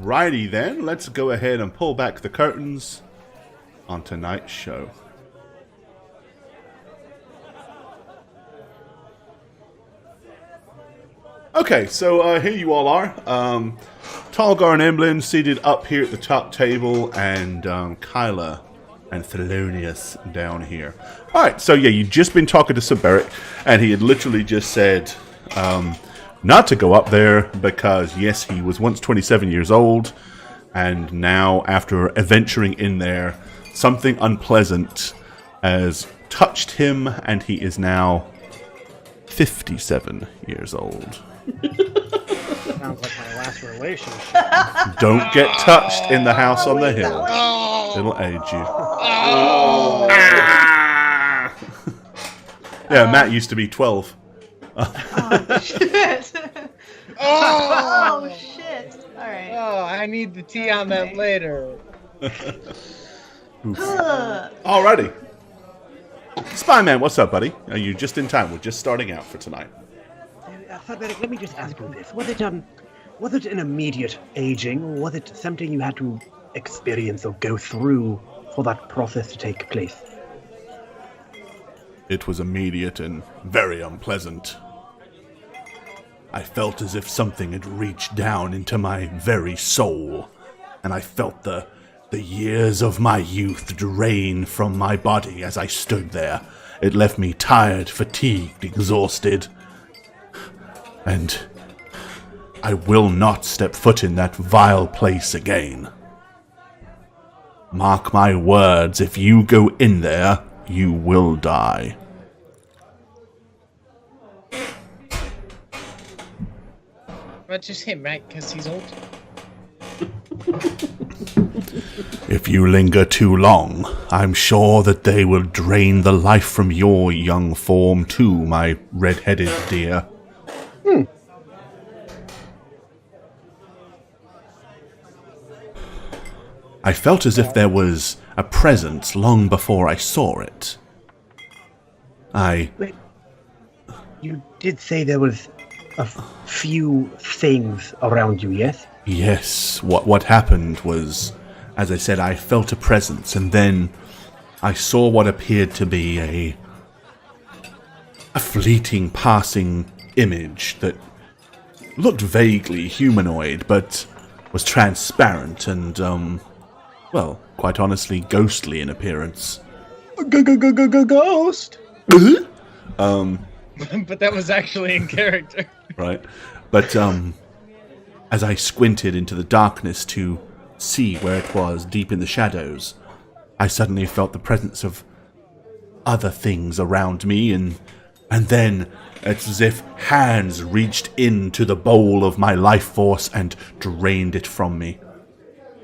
Alrighty then, let's go ahead and pull back the curtains on tonight's show. Okay, so here you all are. Talgar and Emblem seated up here at the top table, and Kyla and Thelonious down here. Alright, so yeah, you've just been talking to Siberic, and he had literally just said not to go up there because, yes, he was once 27 years old, and now, after adventuring in there, something unpleasant has touched him, and he is now 57 years old. Sounds like my last relationship. Don't get touched in the house on the hill. It'll age you. Ah! Yeah, Matt used to be 12. Oh, shit. Oh, shit. Alright. Oh, I need the tea on that later. Alrighty. Spyman, what's up, buddy? Are you just in time? We're just starting out for tonight. Frederick, let me just ask you this. Was it an immediate aging, or was it something you had to experience or go through for that process to take place? It was immediate and very unpleasant. I felt as if something had reached down into my very soul, and I felt the years of my youth drain from my body as I stood there. It left me tired, fatigued, exhausted. And I will not step foot in that vile place again. Mark my words, if you go in there, you will die. But just him, right? Because he's old. If you linger too long, I'm sure that they will drain the life from your young form too, my red-headed dear. I felt as if there was a presence long before I saw it. Wait, you did say there was a few things around you, yes? Yes, what happened was, as I said, I felt a presence, and then I saw what appeared to be a fleeting, passing image that looked vaguely humanoid, but was transparent and, well, quite honestly, ghostly in appearance. Ghost? But that was actually in character. Right. But, as I squinted into the darkness to see where it was deep in the shadows, I suddenly felt the presence of other things around me, and then it's as if hands reached into the bowl of my life force and drained it from me.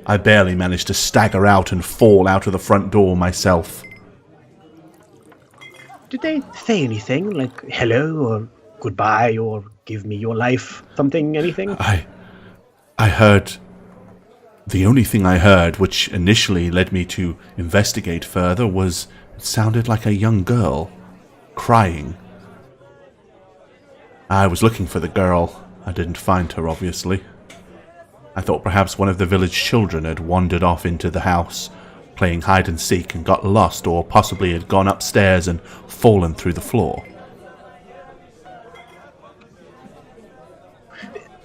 I barely managed to stagger out and fall out of the front door myself. Did they say anything, like hello, or goodbye, or give me your life, something, anything? I heard... The only thing I heard, which initially led me to investigate further, was it sounded like a young girl crying. I was looking for the girl. I didn't find her, obviously. I thought perhaps one of the village children had wandered off into the house, playing hide-and-seek and got lost, or possibly had gone upstairs and fallen through the floor.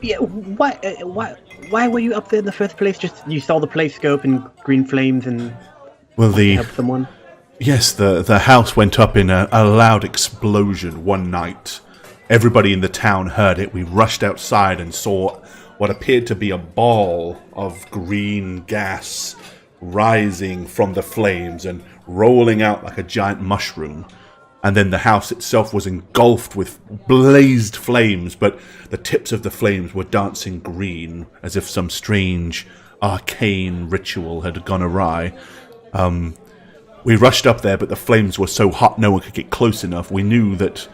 Yeah, why were you up there in the first place? Just you saw the place go up in green flames and help someone? Yes, the house went up in a loud explosion one night. Everybody in the town heard it. We rushed outside and saw what appeared to be a ball of green gas rising from the flames and rolling out like a giant mushroom. And then the house itself was engulfed with blazed flames, but the tips of the flames were dancing green, as if some strange arcane ritual had gone awry. We rushed up there, but the flames were so hot no one could get close enough. We knew that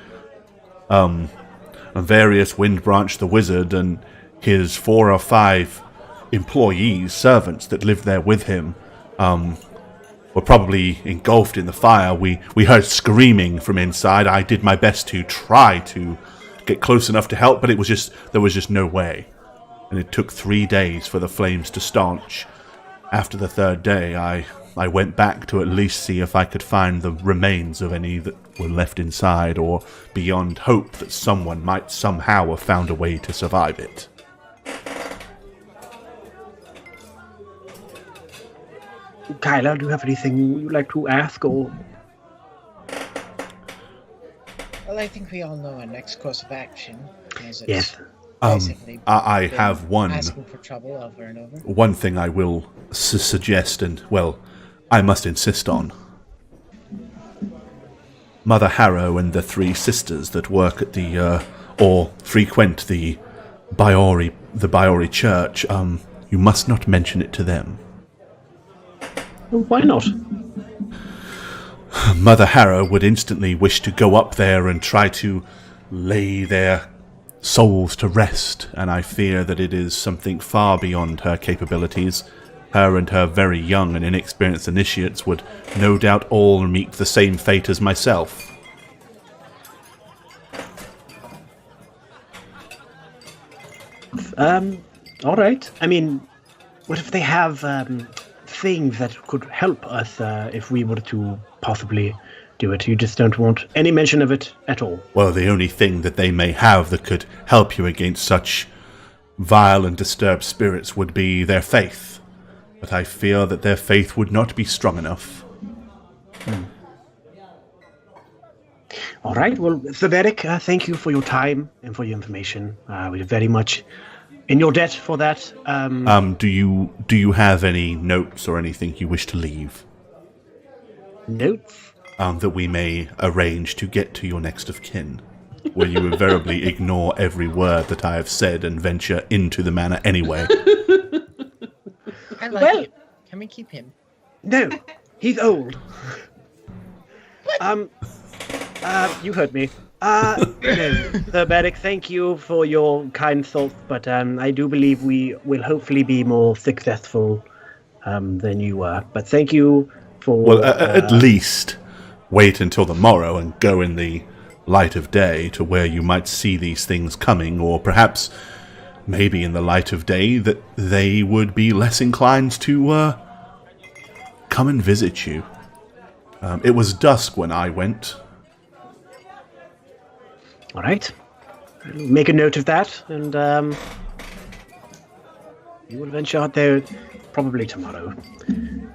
Various Windbranch the Wizard and his 4 or 5 employees, servants that lived there with him, were probably engulfed in the fire. We heard screaming from inside. I did my best to try to get close enough to help, but there was just no way. and it took 3 days for the flames to staunch. After the 3rd day, I went back to at least see if I could find the remains of any that were left inside, or beyond hope that someone might somehow have found a way to survive it. Kyla, do you have anything you'd like to ask, or... Well, I think we all know our next course of action. As it's Yes. basically I been have one asking for trouble over and over. one thing I will suggest, and, well, I must insist on. Mother Harrow and the 3 sisters that work at the, or frequent the Biori church, you must not mention it to them. Why not? Mother Harrow would instantly wish to go up there and try to lay their souls to rest, and I fear that it is something far beyond her capabilities. Her and her very young and inexperienced initiates would no doubt all meet the same fate as myself. All right. I mean, what if they have things that could help us if we were to possibly do it? You just don't want any mention of it at all. Well, the only thing that they may have that could help you against such vile and disturbed spirits would be their faith. But I fear that their faith would not be strong enough. All right. Well, Sir Beric, thank you for your time and for your information. We're very much in your debt for that. Do you have any notes or anything you wish to leave? Notes? That we may arrange to get to your next of kin? Will you invariably ignore every word that I have said and venture into the manor anyway? I like him. Can we keep him? No, he's old. You heard me. No, Sir Beric, thank you for your kind thoughts, but I do believe we will hopefully be more successful than you were. But thank you for... Well, at least wait until the morrow and go in the light of day to where you might see these things coming, or perhaps maybe in the light of day that they would be less inclined to come and visit you. It was dusk when I went. All right. I'll make a note of that, and you will venture out there probably tomorrow.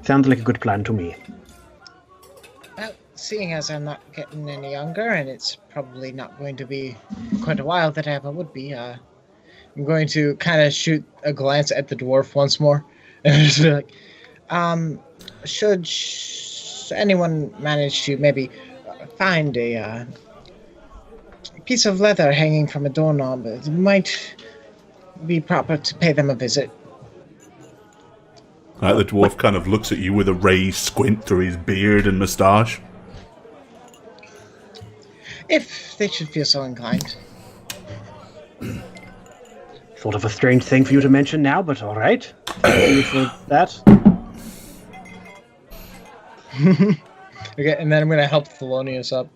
Sounds like a good plan to me. Well, seeing as I'm not getting any younger, and it's probably not going to be quite a while that I ever would be, I'm going to kind of shoot a glance at the dwarf once more, and just be like, should anyone manage to maybe find a piece of leather hanging from a doorknob, it might be proper to pay them a visit. The dwarf kind of looks at you with a raised squint through his beard and moustache. If they should feel so inclined. Sort of a strange thing for you to mention now, but all right. Thank you for that. Okay, and then I'm going to help Thelonious up.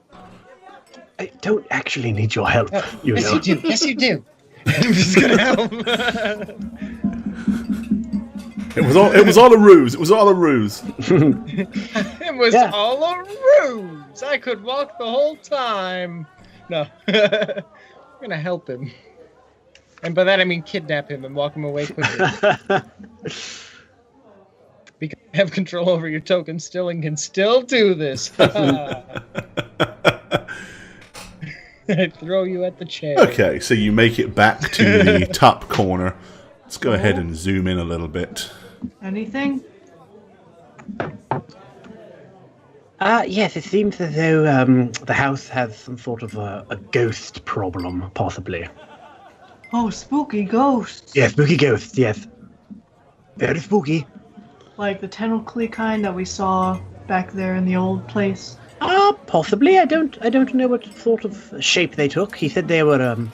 I don't actually need your help, you Yes, know. you do. Yes, you do. I'm just going to help. It was all a ruse. It was all a ruse. It was Yeah. all a ruse. I could walk the whole time. No. I'm going to help him. And by that I mean kidnap him and walk him away quickly. Because I have control over your token still and can still do this. I throw you at the chair. Okay, so you make it back to the top corner. Let's go ahead and zoom in a little bit. Anything? Yes, it seems as though the house has some sort of a ghost problem, possibly. Oh, spooky ghosts. Yeah, spooky ghosts, yes. Very spooky. Like the tentacly kind that we saw back there in the old place. Possibly. I don't know what sort of shape they took. He said they were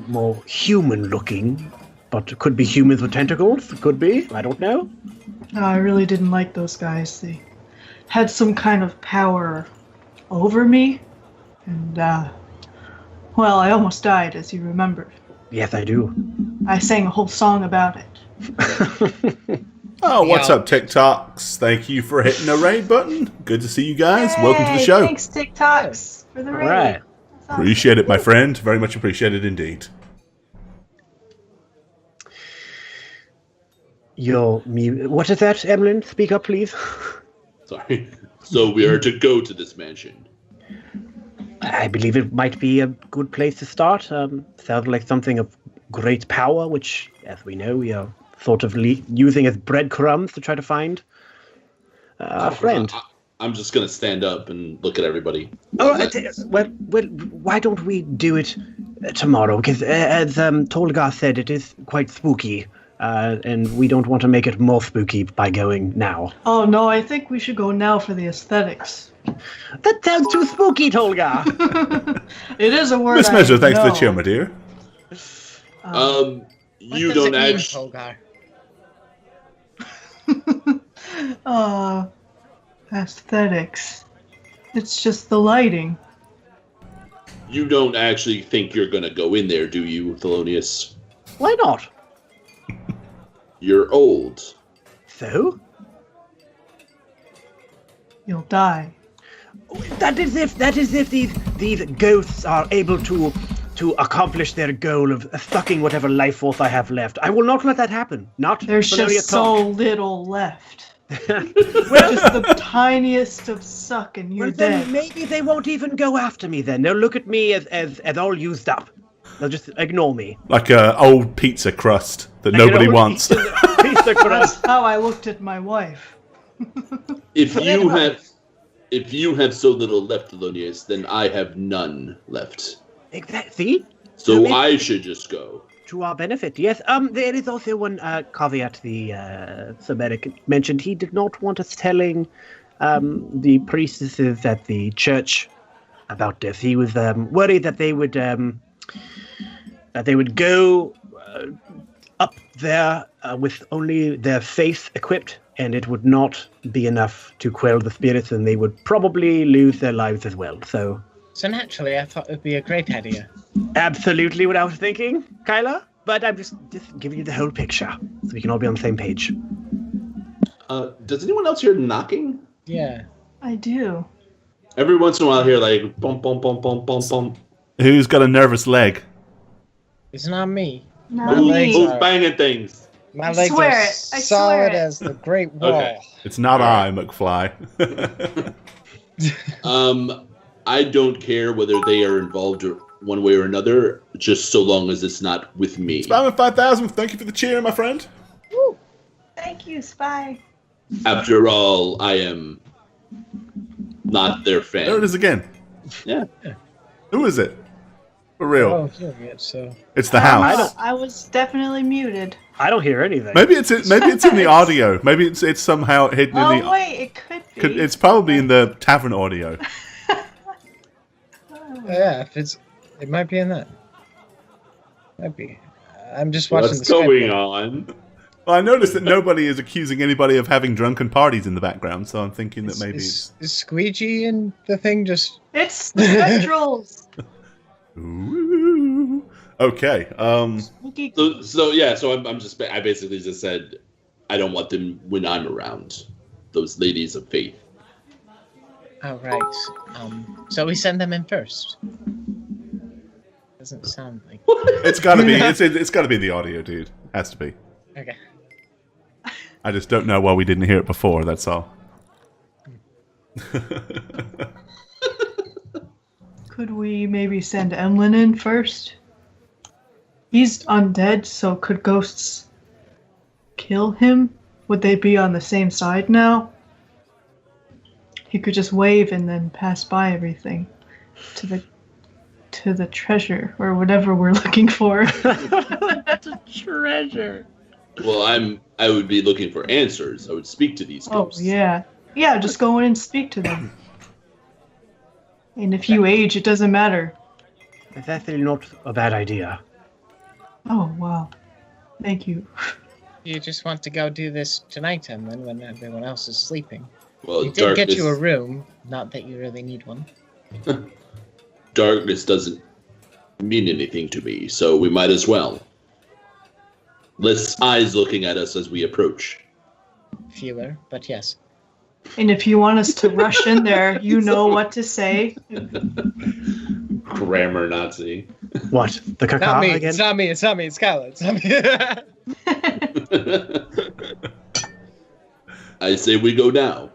more human-looking, but could be humans with tentacles. Could be. I don't know. No, I really didn't like those guys. They had some kind of power over me, and well, I almost died, as you remember. Yes, I do. I sang a whole song about it. Oh, what's Yeah. up, TikToks? Thank you for hitting the raid button. Good to see you guys. Welcome to the Yay, show. Thanks, TikToks, for the All raid. right. That's awesome. Appreciate it, my friend. Very much appreciated indeed. What is that, Emlyn? Speak up, please. Sorry. So we are to go to this mansion. I believe it might be a good place to start. Sounds like something of great power, which, as we know, we are sort of using as breadcrumbs to try to find a friend. I'm just gonna stand up and look at everybody. Oh, well, why don't we do it tomorrow? Because as Tolgar said, it is quite spooky, and we don't want to make it more spooky by going now. Oh no, I think we should go now for the aesthetics. That sounds too spooky, Tolgar. It is a word. Miss Measure, thanks for the know. cheer, my dear. What You does don't it mean, actually. Tolgar? Aesthetics. It's just the lighting. You don't actually think you're gonna go in there, do you, Thelonious? Why not? You're old. So? You'll die. That is if these ghosts are able to accomplish their goal of sucking whatever life force I have left. I will not let that happen. Not There's Valeria just so Thorpe. little left. Just the tiniest of suck and you're Well, then dead. maybe they won't even go after me then. They'll look at me as all used up. They'll just ignore me. Like an old pizza crust that Like an nobody old wants. pizza crust. That's how I looked at my wife. If you have so little left, Thelonious, then I have none left. See? So maybe- I should just go. To our benefit, yes. There is also one caveat the Sir Medic mentioned. He did not want us telling the priestesses at the church about this. He was worried that they would go up there with only their faith equipped, and it would not be enough to quell the spirits, and they would probably lose their lives as well. So naturally, I thought it would be a great idea. absolutely what I was thinking, Kyla. But I'm just giving you the whole picture, so we can all be on the same page. Does anyone else hear knocking? Yeah. I do. Every once in a while, I hear like bump, bump, bump, bump, bump, bump. Who's got a nervous leg? It's not me. Not My me. legs Who's are- banging things? My legs swear are it. I swear solid it. as the Great Wall. Okay. It's not I, McFly. I don't care whether they are involved one way or another, just so long as it's not with me. Spammer 5000, thank you for the cheer, my friend. Woo. Thank you, Spy. After all, I am not their fan. There it is again. Yeah. Who is it? For real. Oh, hearing it, so. It's the house. I was definitely muted. I don't hear anything. Maybe it's in the audio. Maybe it's somehow hidden in Oh the. wait, it could be. It's probably in the tavern audio. Yeah, it might be in that. Might be. I'm just watching What's the Skype going one. on? Well, I noticed that nobody is accusing anybody of having drunken parties in the background, so I'm thinking that maybe Is Squeegee in the thing just... It's the spectrals. Ooh. Okay. So I basically just said I don't want them when I'm around. Those ladies of faith. Oh, right. So we send them in first. Doesn't sound like... It's gotta be. It's gotta be in the audio, dude. Has to be. Okay. I just don't know why we didn't hear it before. That's all. Could we maybe send Emlyn in first? He's undead, so could ghosts kill him? Would they be on the same side now? He could just wave and then pass by everything to the treasure or whatever we're looking for. That's a treasure. Well, I would be looking for answers. I would speak to these Oh ghosts. yeah. Yeah, just go in and speak to them. And if you age, it doesn't matter. That's actually not a bad idea. Oh wow. Thank you. You just want to go do this tonight, and then when everyone else is sleeping. Well, We did get you a room. Not that you really need one. darkness doesn't mean anything to me, so we might as well. Less eyes looking at us as we approach. Fewer, but yes. And if you want us to rush in there, you know what to say. Grammar Nazi. What? The Not caca me. again? It's not me. It's Skylar. It's not me. I say we go now.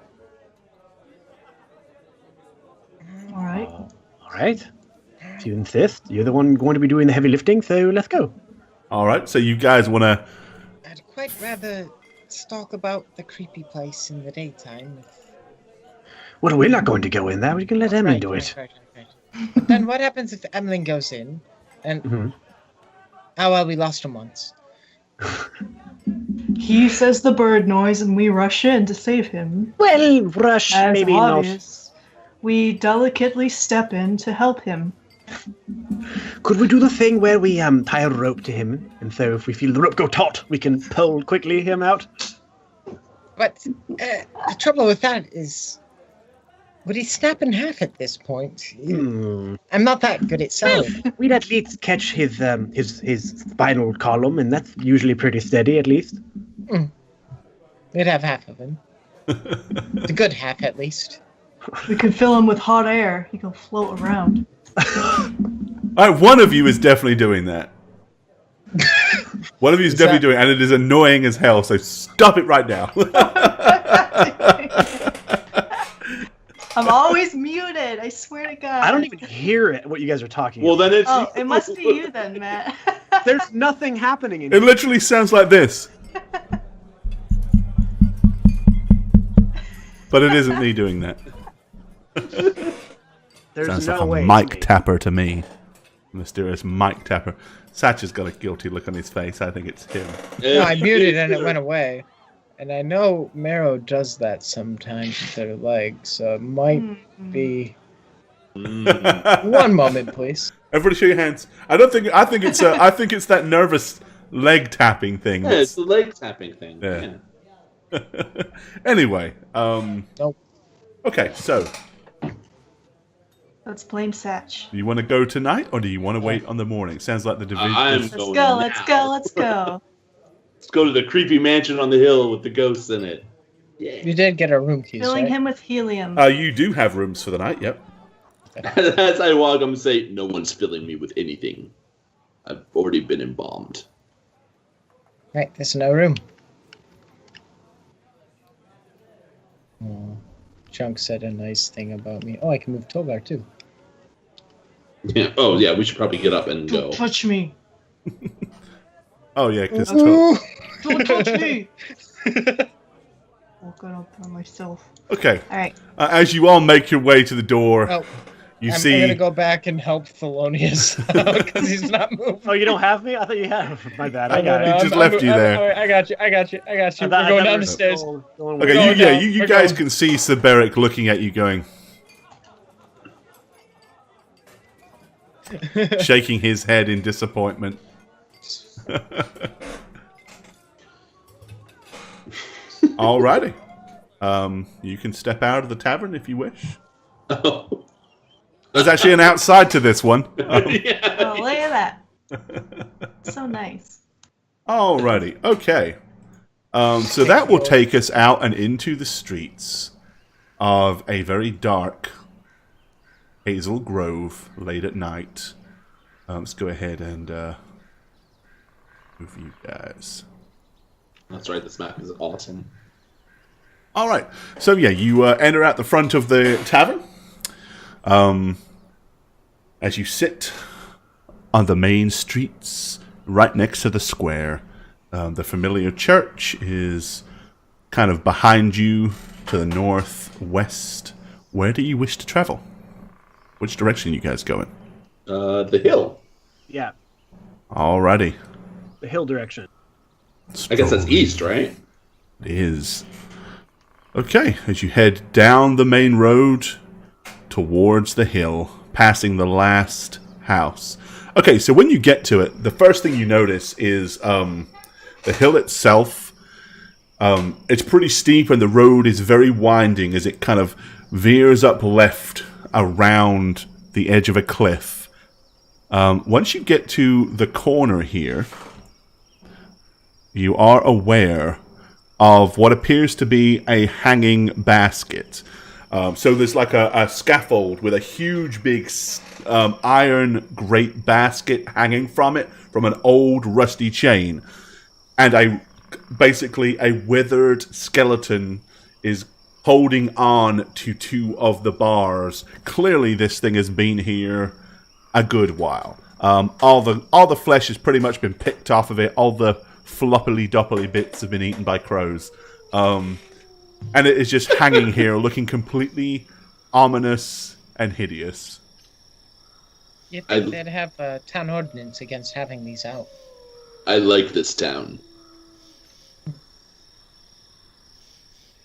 All right. All right. If you insist, you're the one going to be doing the heavy lifting, so let's go. All right, so you guys want to... I'd quite rather stalk about the creepy place in the daytime. Well, we're not going to go in there. We can let Emily do it. Right. But then what happens if Emily goes in? And Mhm. oh well, we lost him once. He says the bird noise, and we rush in to save him. Well, rush, As maybe obvious, we delicately step in to help him. not. Could we do the thing where we tie a rope to him, and so if we feel the rope go taut, we can pull quickly him out? But the trouble with that is, would he snap in half at this point? I'm not that good at selling. We'd at least catch his spinal column, and that's usually pretty steady, at least. We'd have half of him. The good half, at least. We can fill him with hot air. He can float around. All right, one of you is definitely doing that. One of you is definitely doing it, and it is annoying as hell, so stop it right now. I'm always muted. I swear to God. I don't even hear it, what you guys are talking Well, about. then it's... Oh, it must be you then, Matt. There's nothing happening in It literally sounds like this. But it isn't me doing that. There's Sounds no like way a it's mic me. tapper to me. Mysterious mic tapper. Satch has got a guilty look on his face. I think it's him. No, I muted and it went away. And I know Marrow does that sometimes with their legs, so it might be... One moment, please. Everybody show your hands. I think it's that nervous leg tapping thing. Yeah, it's the leg tapping thing. Yeah. Anyway, Nope. okay, so Let's blame Satch. do you want to go tonight or do you want to wait on the morning? Sounds like the division. I'm Let's going go, let's now. go, let's go. Let's go to the creepy mansion on the hill with the ghosts in it. Yeah. You did get our room keys, Filling right? him with helium. You do have rooms for the night, yep. As I walk, I'm say, no one's filling me with anything. I've already been embalmed. Right, there's no room. Oh, Chunk said a nice thing about me. Oh, I can move Togar too. Yeah. Oh, yeah. We should probably get up and go. Don't touch me. Oh yeah, because Ooh. Don't touch me. I'll go up by myself. okay. All right. As you all make your way to the door, Oh, you I'm see. gonna go back and help Thelonious because he's not moving. Oh, you don't have me? I thought you had. My bad. I No, got no, it. He just left you there. all right, I got you. I We're thought- going I thought down we the stairs. going Okay, We're you going guys down. can see Siberic looking at you, going, shaking his head in disappointment. Alrighty. You can step out of the tavern if you wish. Oh. There's actually an outside to this one. Yeah. Oh, look at that. So nice. Alrighty. Okay. So that will take us out and into the streets of a very dark Hazel Grove late at night. Let's go ahead and move you guys. That's right. This map is awesome. All right. So yeah, you enter out the front of the tavern. As you sit on the main streets, right next to the square, the familiar church is kind of behind you to the northwest. Where do you wish to travel? Which direction are you guys going? The hill. Yeah, Alrighty. the hill direction. I guess that's east, right? It is. Okay, as you head down the main road towards the hill, passing the last house. Okay, so when you get to it, the first thing you notice is the hill itself. It's pretty steep and the road is very winding as it kind of veers up left around the edge of a cliff. Once you get to the corner here, you are aware of what appears to be a hanging basket. So there's like a scaffold with a huge big iron grate basket hanging from it, from an old rusty chain. And basically a withered skeleton is holding on to two of the bars. Clearly this thing has been here a good while. All the flesh has pretty much been picked off of it. All the floppily-doppily bits have been eaten by crows. And it is just hanging here, looking completely ominous and hideous. You'd think they'd have a town ordinance against having these out. I like this town.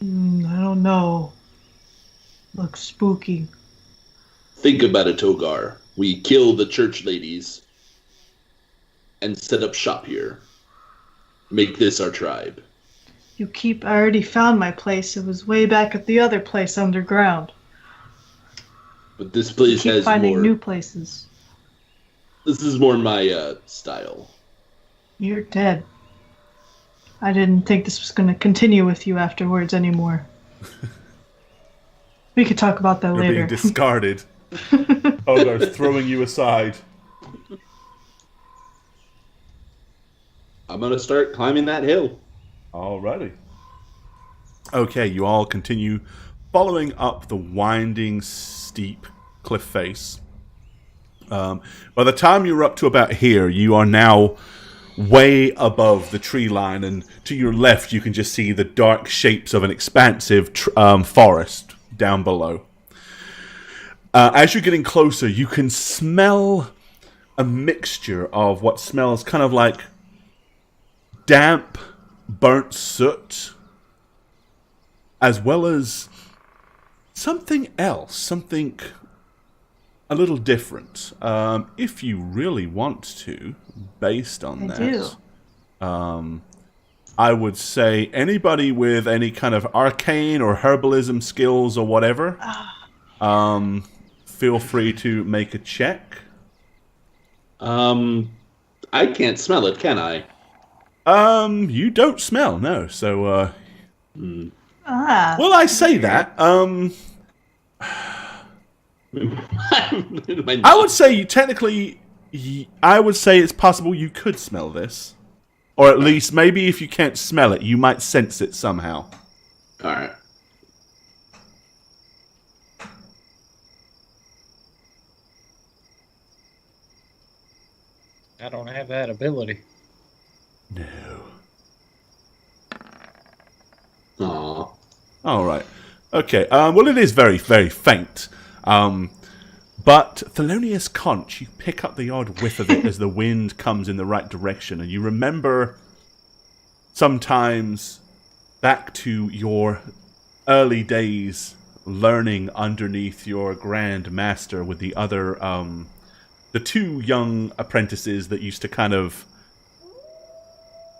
I don't know. Looks spooky. Think about it, Togar. We kill the church ladies and set up shop here. Make this our tribe. I already found my place. It was way back at the other place underground. But this place Keep has finding more... new places. This is more my style. You're dead. I didn't think this was going to continue with you afterwards anymore. We could talk about that You're later. being discarded. Ogar's throwing you aside. I'm gonna start climbing that hill. Alrighty. Okay, you all continue following up the winding, steep cliff face. By the time you're up to about here, you are now way above the tree line, and to your left you can just see the dark shapes of an expansive forest down below. As you're getting closer, you can smell a mixture of what smells kind of like damp, burnt soot, as well as something else, something a little different. If you really want to, based on I would say anybody with any kind of arcane or herbalism skills or whatever, feel free to make a check. I can't smell it, can I? You don't smell, no. So, Ah. well, I say that. I would say you technically. I would say it's possible you could smell this, or at least maybe if you can't smell it, you might sense it somehow. All right. I don't have that ability. No. Aww. All right. Okay. Well, it is very, very faint. But Thelonious Conch, you pick up the odd whiff of it as the wind comes in the right direction, and you remember sometimes back to your early days learning underneath your Grand Master with the other, the two young apprentices that used to kind of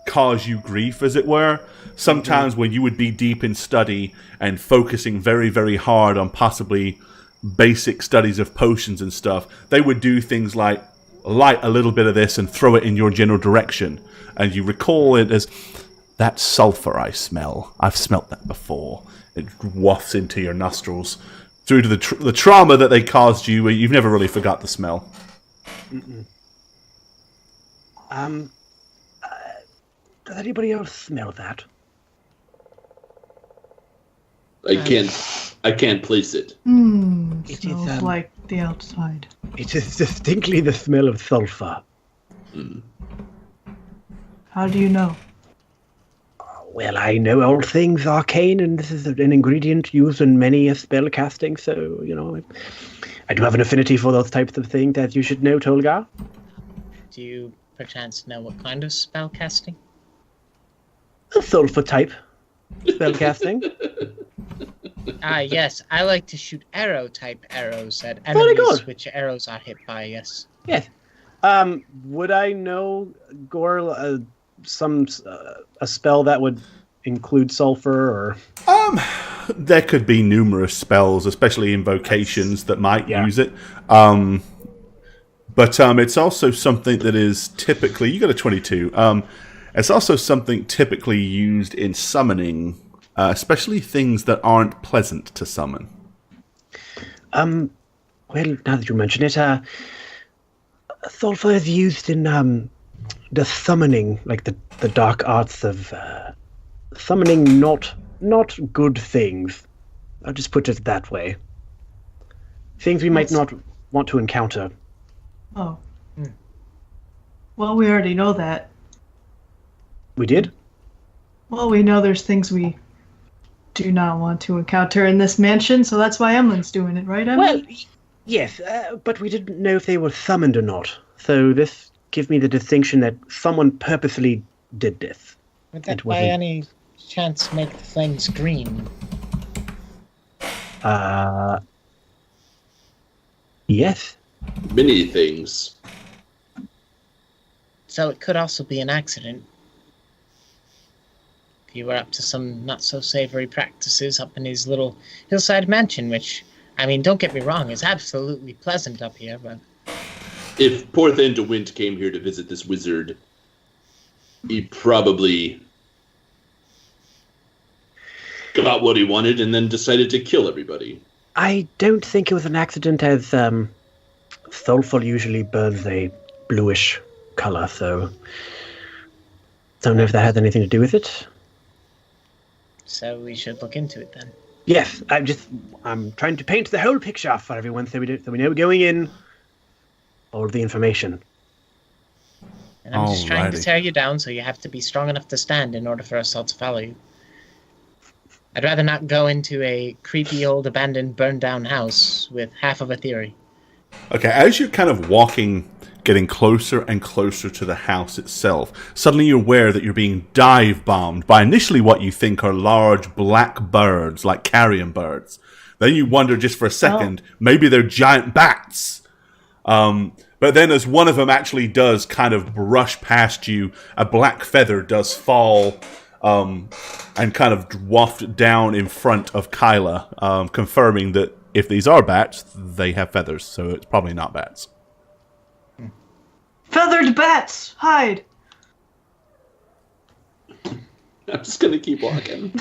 cause you grief, as it were. Sometimes when you would be deep in study and focusing very, very hard on possibly basic studies of potions and stuff, they would do things like light a little bit of this and throw it in your general direction. And you recall it as, that sulfur I smell. I've smelt that before. It wafts into your nostrils. Due to the trauma that they caused you, you've never really forgot the smell. Does anybody else smell that? I can't place it. It Smells is, like the outside. It is distinctly the smell of sulfur. How do you know? Well, I know all things arcane, and this is an ingredient used in many a spell casting, so, you know, I do have an affinity for those types of things, as you should know, Tolga. Do you perchance know what kind of spell casting? A sulfur type spell casting. Yes, I like to shoot arrow-type arrows at Very enemies good. which arrows are hit by, yes. Yes. Would I know, Gore, a spell that would include sulfur, or? There could be numerous spells, especially invocations, that might Yeah. use it. But it's also something that is typically... You got a 22. It's also something typically used in summoning, especially things that aren't pleasant to summon. Well, now that you mention it, sulfur is used in the summoning, like the dark arts of summoning not good things. I'll just put it that way. Things we might not want to encounter. Oh. Well, we already know that. We did? Well, we know there's things we do not want to encounter in this mansion, so that's why Emlyn's doing it, right, Emlyn? Well, yes, but we didn't know if they were summoned or not. So this gives me the distinction that someone purposely did this. Would that by any chance make the flames green? Yes. Many things. So it could also be an accident. If you were up to some not-so-savory practices up in his little hillside mansion, which, I mean, don't get me wrong, is absolutely pleasant up here, but... If poor Thanderwind came here to visit this wizard, he probably got what he wanted and then decided to kill everybody. I don't think it was an accident, as sulfur usually burns a bluish color, so don't know if that has anything to do with it. So we should look into it then. Yes, I'm trying to paint the whole picture for everyone, so we know going in all of the information. And I'm just trying to tear you down, so you have to be strong enough to stand in order for us all to follow you. I'd rather not go into a creepy old abandoned burned down house with half of a theory. Okay, as you're kind of walking, getting closer and closer to the house itself, suddenly you're aware that you're being dive-bombed by initially what you think are large black birds, like carrion birds. Then you wonder just for a second, maybe they're giant bats. But then as one of them actually does kind of brush past you, a black feather does fall and kind of waft down in front of Kyla, confirming that if these are bats, they have feathers, so it's probably not bats. Feathered bats! Hide! I'm just going to keep walking.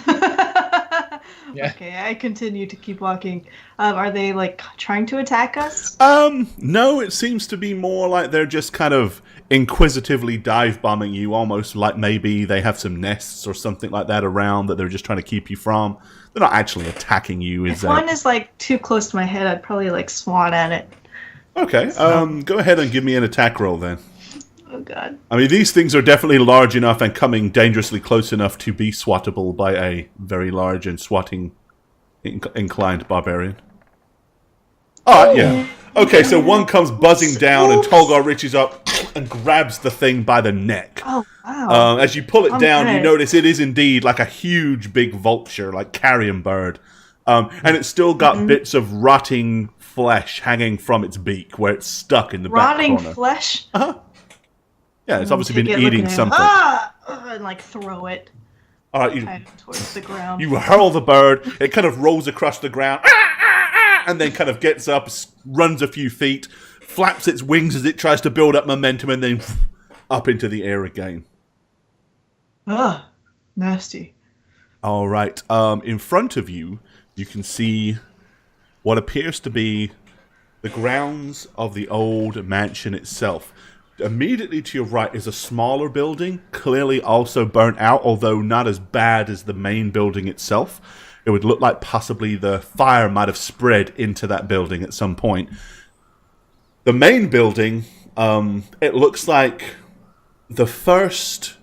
Yeah. Okay, I continue to keep walking. Are they, like, trying to attack us? No, it seems to be more like they're just kind of inquisitively dive-bombing you, almost like maybe they have some nests or something like that around that they're just trying to keep you from. They're not actually attacking you. If one is, like, too close to my head, I'd probably, like, swan at it. Okay, go ahead and give me an attack roll then. Oh, God. I mean, these things are definitely large enough and coming dangerously close enough to be swattable by a very large and swatting inclined barbarian. Alright, yeah. Okay, so one comes buzzing down and Tolgar reaches up and grabs the thing by the neck. Oh, wow. As you pull it down, you Okay. notice it is indeed like a huge big vulture, like carrion bird. And it's still got bits of rotting flesh hanging from its beak where it's stuck in the back Rotting corner. flesh? Yeah, it's obviously been Take it, look eating at him. something. And, like, throw it Alright, you kind of towards the ground. You hurl the bird, it kind of rolls across the ground, and then kind of gets up, runs a few feet, flaps its wings as it tries to build up momentum, and then up into the air again. Ugh, nasty. All right, in front of you, you can see what appears to be the grounds of the old mansion itself. Immediately to your right is a smaller building, clearly also burnt out, although not as bad as the main building itself. It would look like possibly the fire might have spread into that building at some point. The main building, it looks like the first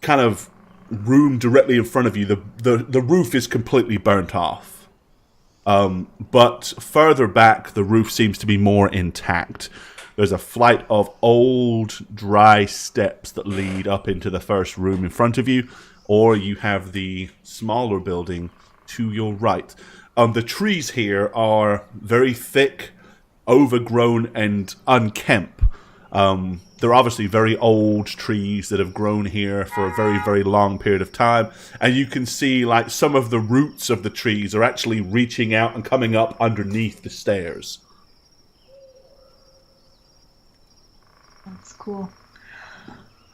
kind of room directly in front of you, the roof is completely burnt off. But further back, the roof seems to be more intact. There's a flight of old, dry steps that lead up into the first room in front of you, or you have the smaller building to your right. The trees here are very thick, overgrown, and unkempt. They're obviously very old trees that have grown here for a very, very long period of time. And you can see like some of the roots of the trees are actually reaching out and coming up underneath the stairs. Cool.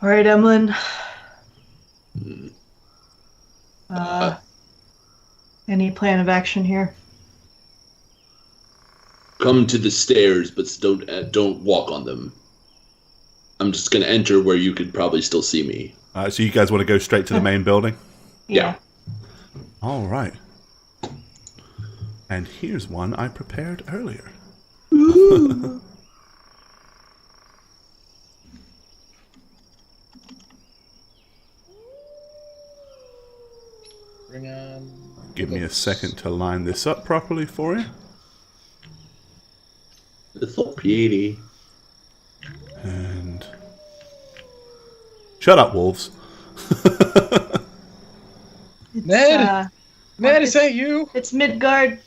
All right, Emlyn. Any plan of action here? Come to the stairs, but don't walk on them. I'm just gonna enter where you could probably still see me. So you guys want to go straight to the main building? Yeah. All right. And here's one I prepared earlier. Bring on. Give me a second to line this up properly for you. It's so pretty. And shut up, wolves. Ned, is that you? It's Midgard.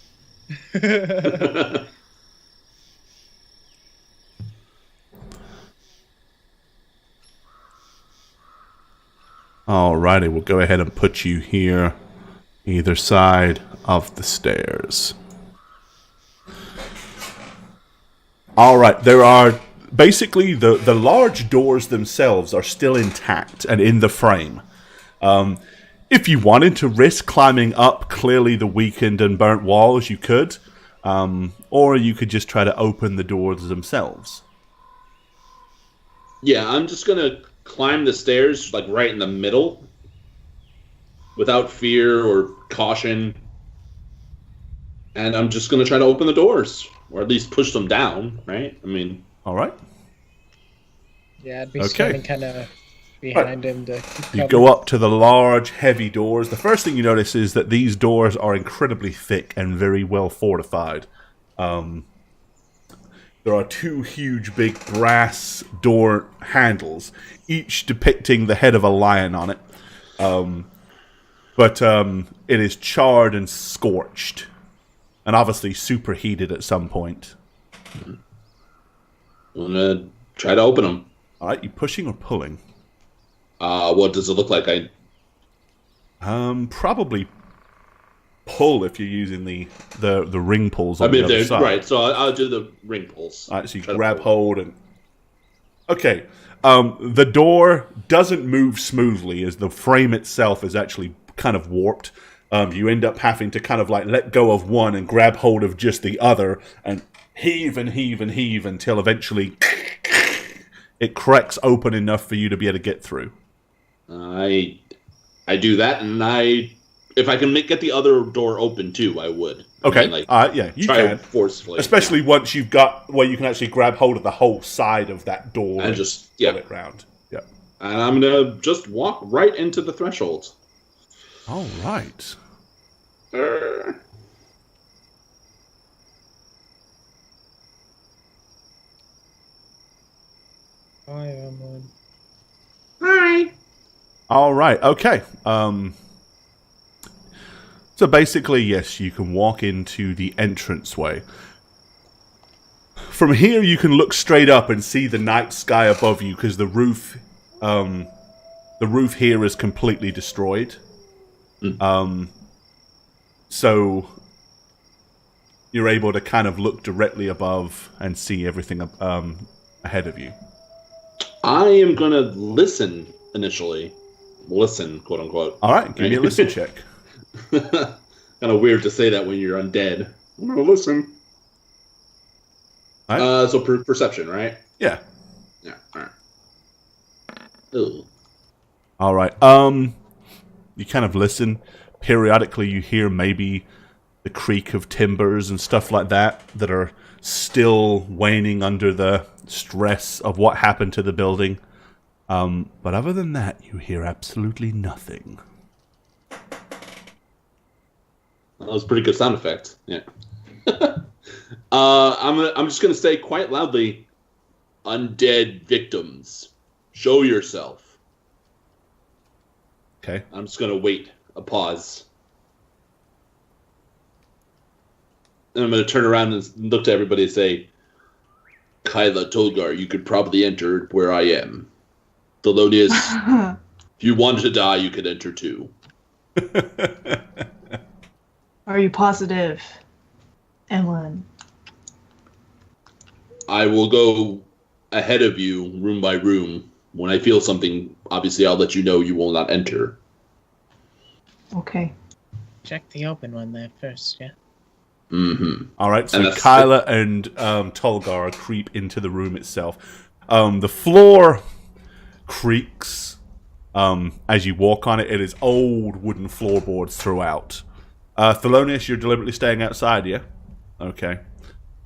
Alrighty, we'll go ahead and put you here, either side of the stairs. Alright, there are basically the large doors themselves are still intact and in the frame. If you wanted to risk climbing up clearly the weakened and burnt walls, you could. Or you could just try to open the doors themselves. Yeah, I'm just gonna climb the stairs, like right in the middle, without fear or caution. And I'm just gonna try to open the doors, or at least push them down, right? I mean... Alright. Yeah, I'd be standing kind of behind him to keep You cover. go up to the large, heavy doors. The first thing you notice is that these doors are incredibly thick and very well fortified. There are two huge, big brass door handles, each depicting the head of a lion on it. But it is charred and scorched, and obviously superheated at some point. I'm gonna try to open them. Alright, you pushing or pulling? What does it look like? Probably pull if you're using the ring pulls on I mean, the other side. right, so I'll do the ring pulls. Alright, so you grab hold and... Okay, the door doesn't move smoothly as the frame itself is actually kind of warped. You end up having to kind of like let go of one and grab hold of just the other and heave and heave and heave until eventually it cracks open enough for you to be able to get through. I do that, and if I can get the other door open too, I would. Okay, I mean, yeah, you try can. forcefully, especially once you've got where you can actually grab hold of the whole side of that door and just pull it round. Yeah. And I'm gonna just walk right into the threshold. All right. I am on. Hi. All right. Okay. So basically, yes, you can walk into the entranceway. From here, you can look straight up and see the night sky above you because the roof here is completely destroyed. So you're able to kind of look directly above and see everything ahead of you. I am gonna listen initially. Listen, quote unquote. All right, give me a listen check. Kind of weird to say that when you're undead. I'm gonna listen. All right. So perception, right? Yeah. Yeah. All right. Ooh. All right. You kind of listen. Periodically, you hear maybe the creak of timbers and stuff like that that are still waning under the stress of what happened to the building. But other than that, you hear absolutely nothing. That was a pretty good sound effect. Yeah. I'm just gonna say quite loudly, "Undead victims, show yourself." Okay. I'm just gonna wait a pause, and I'm gonna turn around and look to everybody and say, "Kyla Tolgar, you could probably enter where I am. Thelonious, if you wanted to die, you could enter too." Are you positive, Emlyn? I will go ahead of you, room by room. When I feel something, obviously I'll let you know you will not enter. Okay. Check the open one there first, yeah? Mm-hmm. All right, so And that's Kyla and Tolgar creep into the room itself. The floor creaks as you walk on it. It is old wooden floorboards throughout. Thelonious, you're deliberately staying outside, yeah? Okay.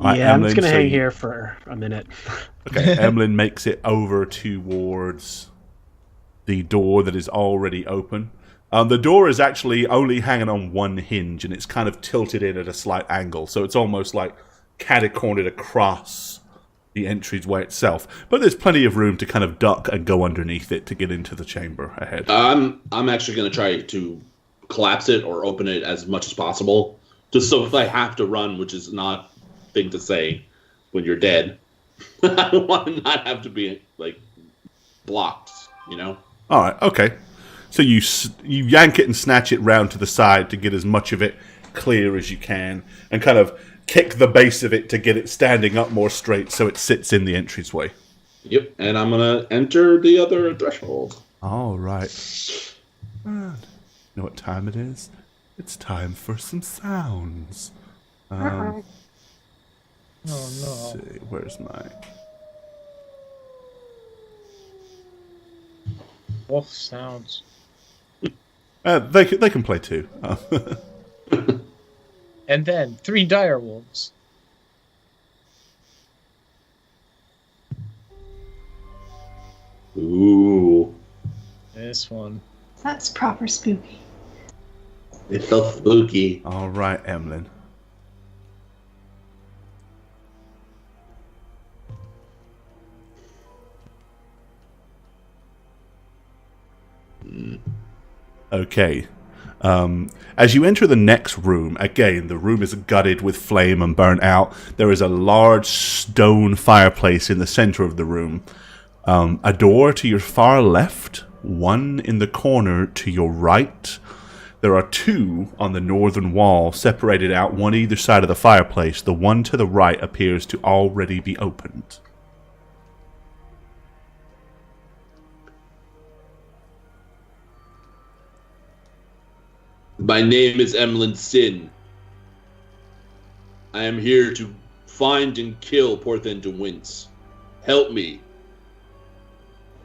All right, Yeah, I'm Emlyn, just gonna so hang here for a minute. Okay, Emlyn makes it over towards the door that is already open. The door is actually only hanging on one hinge, and it's kind of tilted in at a slight angle, so it's almost like catty-cornered across the entryway itself. But there's plenty of room to kind of duck and go underneath it to get into the chamber ahead. I'm actually going to try to collapse it or open it as much as possible, just so if I have to run, which is not a thing to say when you're dead, I want to not have to be like blocked, you know? All right, okay. So you yank it and snatch it round to the side to get as much of it clear as you can, and kind of kick the base of it to get it standing up more straight so it sits in the entryway. Yep, and I'm going to enter the other threshold. All right. You know what time it is? It's time for some sounds. Oh Let's no. see, where's my... Wolf sounds. They can play too. And then 3 dire wolves. Ooh, This one. That's proper spooky. it felt spooky. All right, Emlyn. Okay. As you enter the next room, again, the room is gutted with flame and burnt out. There is a large stone fireplace in the center of the room. A door to your far left, one in the corner to your right. There are 2 on the northern wall, separated out, one either side of the fireplace. The one to the right appears to already be opened. My name is Emlyn Sin. I am here to find and kill Porthen de Wince. Help me.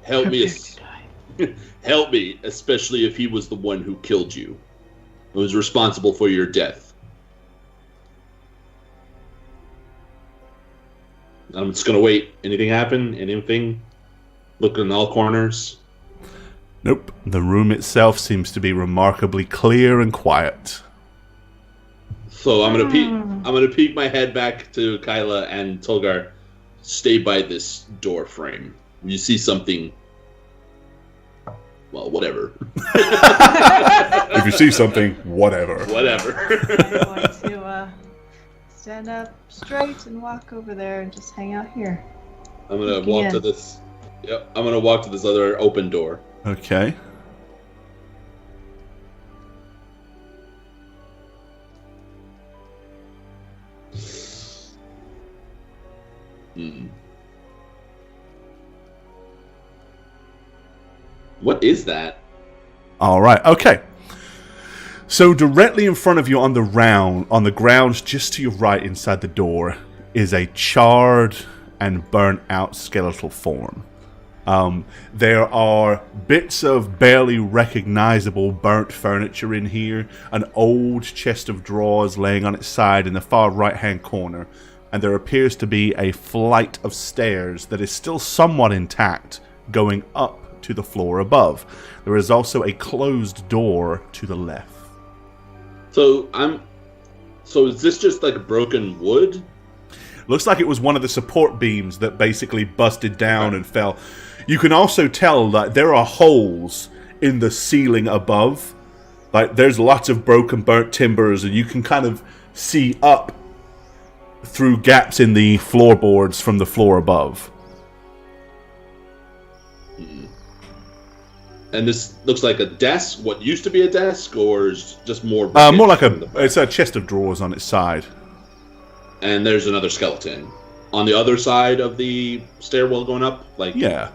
Help me. Help me, especially if he was the one who killed you. Who was responsible for your death. I'm just gonna wait. Anything happen? Anything? Look in all corners. Nope. The room itself seems to be remarkably clear and quiet. So I'm gonna peek my head back to Kyla and Tolgar. Stay by this door frame. When you see something, well, whatever. If you see something, whatever. Whatever. I'm going to stand up straight and walk over there and just hang out here. I'm gonna Looking walk in. to this. Yep. I'm gonna walk to this other open door. Okay. What is that? All right. Okay. So directly in front of you on the grounds just to your right inside the door is a charred and burnt out skeletal form. There are bits of barely recognizable burnt furniture in here, an old chest of drawers laying on its side in the far right-hand corner, and there appears to be a flight of stairs that is still somewhat intact going up to the floor above. There is also a closed door to the left. So is this just like broken wood? Looks like it was one of the support beams that basically busted down and fell. You can also tell that there are holes in the ceiling above. Like, there's lots of broken, burnt timbers, and you can kind of see up through gaps in the floorboards from the floor above. And this looks like a desk. What used to be a desk, or is just more? More like it's a chest of drawers on its side. And there's another skeleton on the other side of the stairwell going up? Like Yeah.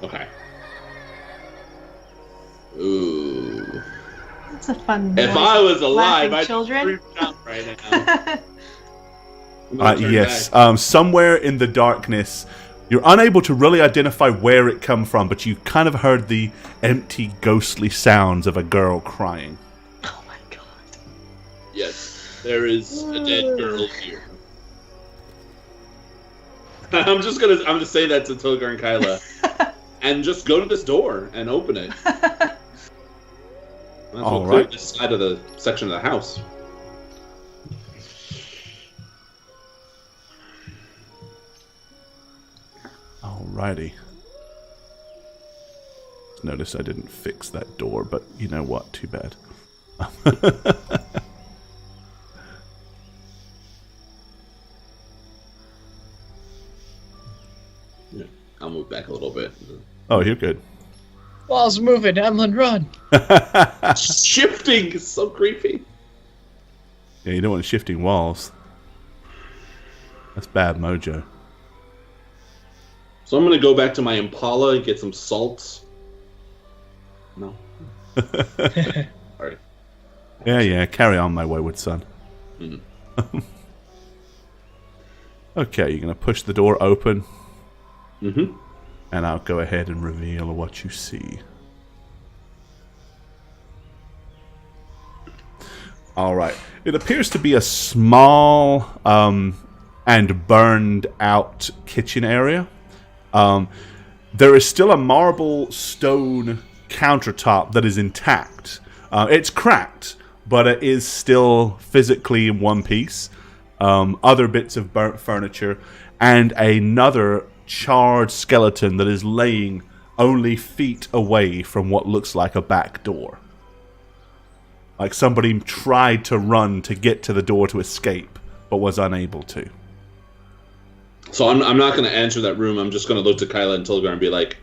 Okay. Ooh. It's a fun. If noise. I was alive, Laughing I'd children. be freaked out right now. I'm gonna turn Yes. back. Somewhere in the darkness, you're unable to really identify where it come from, but you kind of heard the empty, ghostly sounds of a girl crying. Oh my god. Yes, there is a dead girl here. I'm just saying that to Togar and Kyla, and just go to this door and open it. Might as well All clear right. this side of the section of the house. Alrighty. Notice I didn't fix that door, but you know what? Too bad. Yeah, I'll move back a little bit. Oh, you're good. Walls moving, Emlyn, run! Shifting is so creepy. Yeah, you don't want shifting walls. That's bad mojo. So I'm gonna go back to my Impala and get some salt. No. Sorry. Yeah, carry on, my wayward son. Mhm. Okay, you're going to push the door open, Mm-hmm. and I'll go ahead and reveal what you see. Alright. It appears to be a small and burned out kitchen area. There is still a marble stone countertop that is intact. It's cracked, but it is still physically in one piece. Other bits of burnt furniture, and another charred skeleton that is laying only feet away from what looks like a back door. Like somebody tried to run to get to the door to escape, but was unable to. So I'm not going to enter that room. I'm just going to look to Kyla and Tilgar and be like,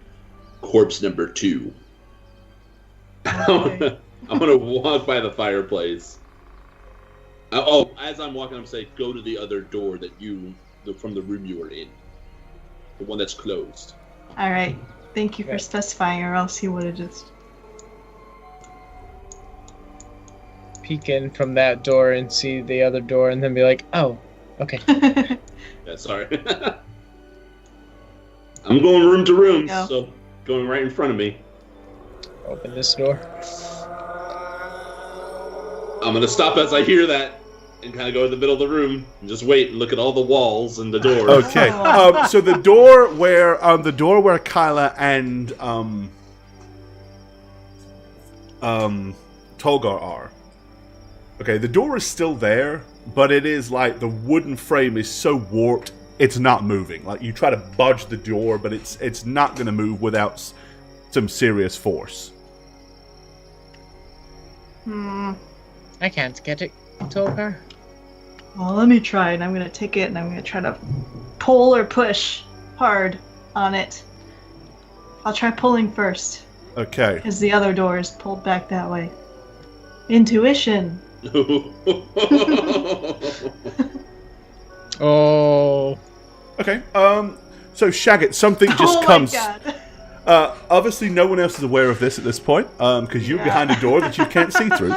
corpse number 2. Okay. I'm going to walk by the fireplace. As I'm walking, I'm saying, go to the other door from the room you were in. The one that's closed. Alright. Thank you for specifying, or else he would have just. Peek in from that door and see the other door and then be like, oh, okay. Yeah, sorry. I'm going room to room, Go. so going right in front of me. Open this door. I'm going to stop as I hear that and kind of go to the middle of the room and just wait and look at all the walls and the doors. Okay, so the door where Kyla and Tolgar are. Okay, the door is still there, but it is like the wooden frame is so warped it's not moving. Like you try to budge the door, but it's not going to move without some serious force. I can't get it, Tolgar. Well, let me try, and I'm gonna take it, and I'm gonna try to pull or push hard on it. I'll try pulling first, Okay. because the other door is pulled back that way. Intuition. Oh. Okay. So Shagget, something just Oh comes. my god. Obviously, no one else is aware of this at this point, because you're behind a door that you can't see through.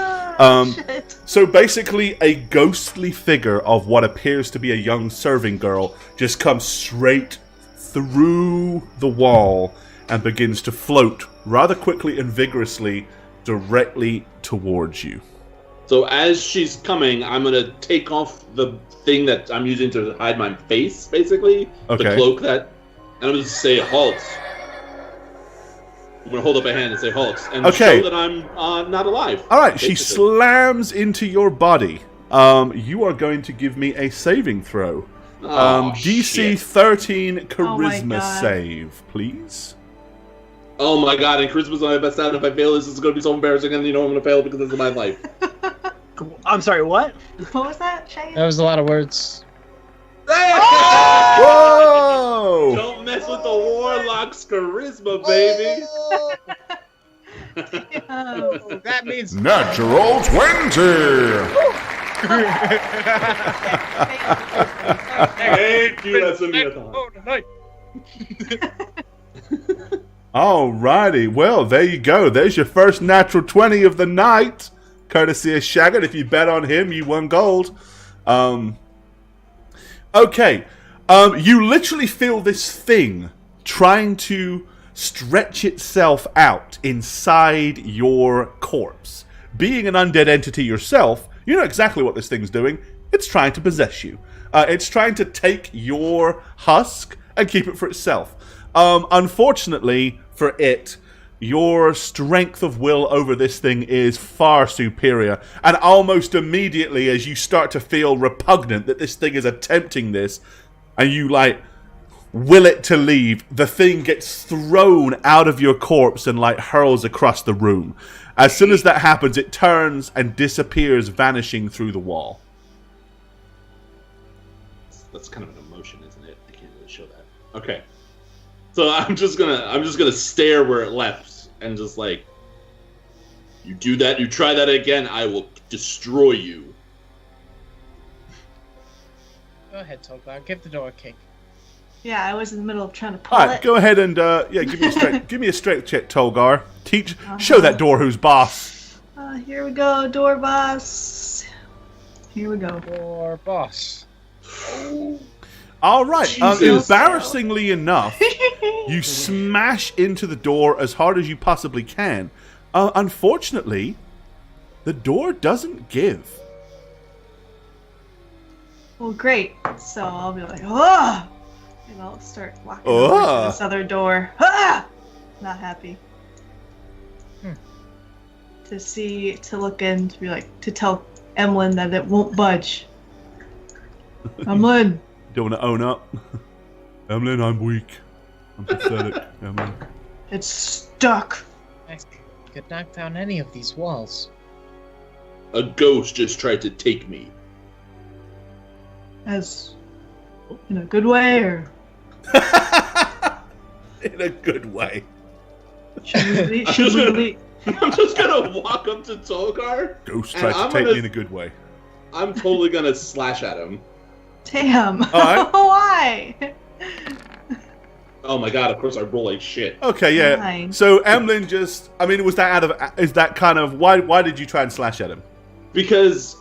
Shit. So basically, a ghostly figure of what appears to be a young serving girl just comes straight through the wall and begins to float rather quickly and vigorously directly towards you. So as she's coming, I'm going to take off the thing that I'm using to hide my face, basically. Okay. The cloak and I'm going to say, halt. I'm going to hold up a hand and say, halt. And Okay. show that I'm not alive. All right, she basically. slams into your body. You are going to give me a saving throw. Oh, DC shit. 13 Oh my charisma God. save, please. Oh my god, and Charisma's my best stat. If I fail, this is going to be so embarrassing, and you know I'm going to fail because this is my life. I'm sorry, what? What was that, Shaggy? That was a lot of words. Whoa! Don't mess with the Warlock's charisma, baby. Oh. That means Natural 20! Thank you, that's a marathon. Oh, tonight. Alrighty, well, there you go. There's your first natural 20 of the night. Courtesy of Shaggot. If you bet on him, you won gold. Okay. You literally feel this thing trying to stretch itself out inside your corpse. Being an undead entity yourself, you know exactly what this thing's doing. It's trying to possess you. It's trying to take your husk and keep it for itself. Unfortunately for it, your strength of will over this thing is far superior. And almost immediately, as you start to feel repugnant that this thing is attempting this, and you, will it to leave, the thing gets thrown out of your corpse and, hurls across the room. As soon as that happens, it turns and disappears, vanishing through the wall. That's kind of an emotion, isn't it? I can't really show that. Okay. So I'm just gonna stare where it left and just you do that, you try that again, I will destroy you. Go ahead, Tolgar. Give the door a kick. Yeah, I was in the middle of trying to pull Alright, it. go ahead and give me a strength check, Tolgar. Show that door who's boss. Here we go, door boss. Here we go. Door boss. Alright, Jesus. embarrassingly enough, you smash into the door as hard as you possibly can. Unfortunately, the door doesn't give. Well, great. So I'll be like, oh! And I'll start walking over to this other door. Ah! Not happy. To look in, to be to tell Emlyn that it won't budge. Emlyn! Don't want to own up. Emlyn, I'm weak. I'm pathetic, Emlyn. It's stuck. I could knock down any of these walls. A ghost just tried to take me. As in a good way, or In a good way. should we leave? I'm just gonna walk up to Tolgar. Ghost And tried to I'm take gonna- me in a good way. I'm totally gonna slash at him. Damn. Alright. Why? Oh my god, of course I roll like shit. Okay, yeah. Fine. So Emlyn was that why did you try and slash at him? Because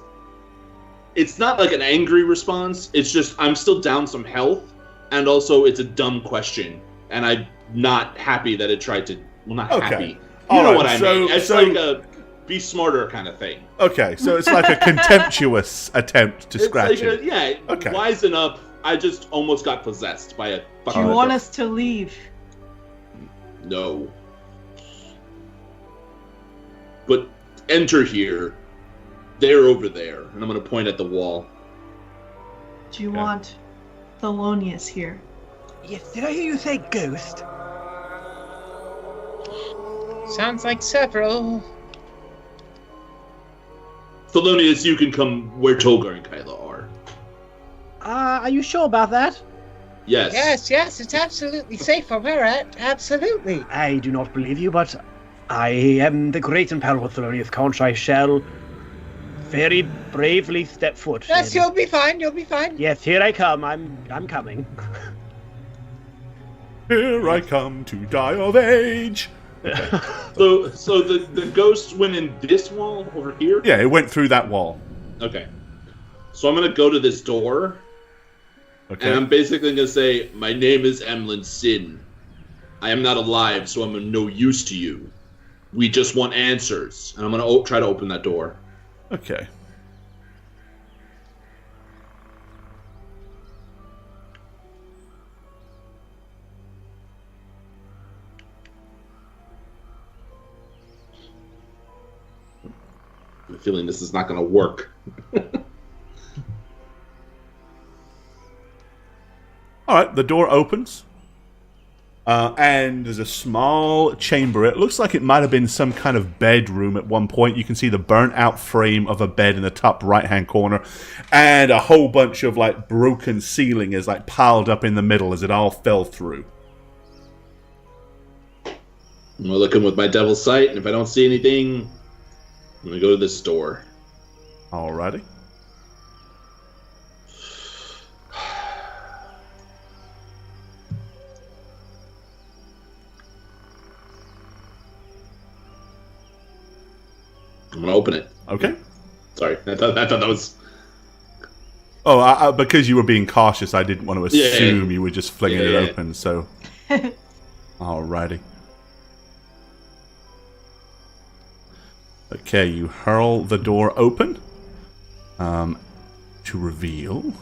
it's not like an angry response, it's just I'm still down some health, and also it's a dumb question, and I'm not happy that it tried to, well, not Okay. happy. You All know right, what I so- mean. It's so- like a be smarter kind of thing. Okay, so it's like a contemptuous attempt to It's scratch like him. yeah, Okay. wisen up. I just almost got possessed by a Do fucking you Alright. want us to leave? No. But enter here. They're over there, and I'm gonna point at the wall. Do you Okay. want Thelonious here? Yes, did I hear you say ghost? Sounds like several. Thelonious, you can come where Tolgar and Kyla are. Are you sure about that? Yes. Yes, it's absolutely safe where we're at. Absolutely. I do not believe you, but I am the great and powerful Thelonious Conch. I shall very bravely step foot. Yes, in. you'll be fine. You'll be fine. Yes, here I come. I'm coming. Here I come to die of age. So the ghost went in this wall over here? Yeah, it went through that wall. Okay. So I'm gonna go to this door, Okay. and I'm basically gonna say, my name is Emlyn Sin. I am not alive, so I'm of no use to you. We just want answers. And I'm gonna try to open that door. Okay. I have a feeling this is not gonna work. Alright, the door opens. And there's a small chamber. It looks like it might have been some kind of bedroom at one point. You can see the burnt out frame of a bed in the top right hand corner. And a whole bunch of broken ceiling is piled up in the middle as it all fell through. I'm looking with my devil's sight, and if I don't see anything, I'm gonna go to this door. Alrighty. I'm gonna open it. Okay. Sorry, I thought that was. Oh, because you were being cautious, I didn't want to assume Yeah. you were just flinging it Yeah. open, so... Alrighty. Okay, you hurl the door open to reveal...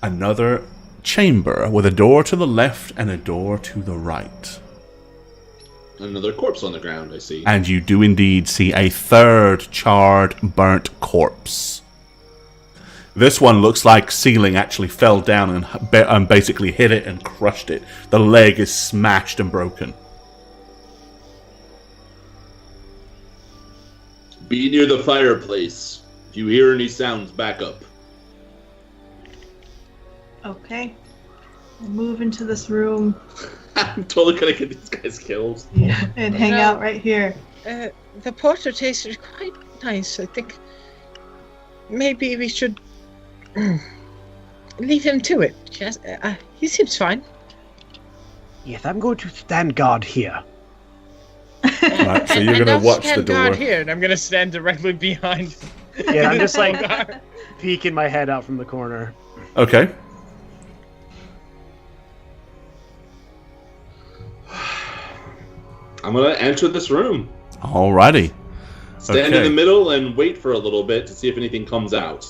another chamber with a door to the left and a door to the right. Another corpse on the ground, I see. And you do indeed see a third charred, burnt corpse. This one looks like ceiling actually fell down and basically hit it and crushed it. The leg is smashed and broken. Be near the fireplace. If you hear any sounds, back up. Okay. We'll move into this room I'm totally gonna get these guys killed. and hang out right here. The porter tasted quite nice. I think maybe we should leave him to it. Yes, he seems fine. Yes, I'm going to stand guard here. Right, so you're And going I'll to watch the stand door. guard here, and I'm gonna stand directly behind. Yeah, I'm just the like guard. peeking my head out from the corner. Okay. I'm gonna enter this room. Alrighty. Stand in the middle and wait for a little bit to see if anything comes out.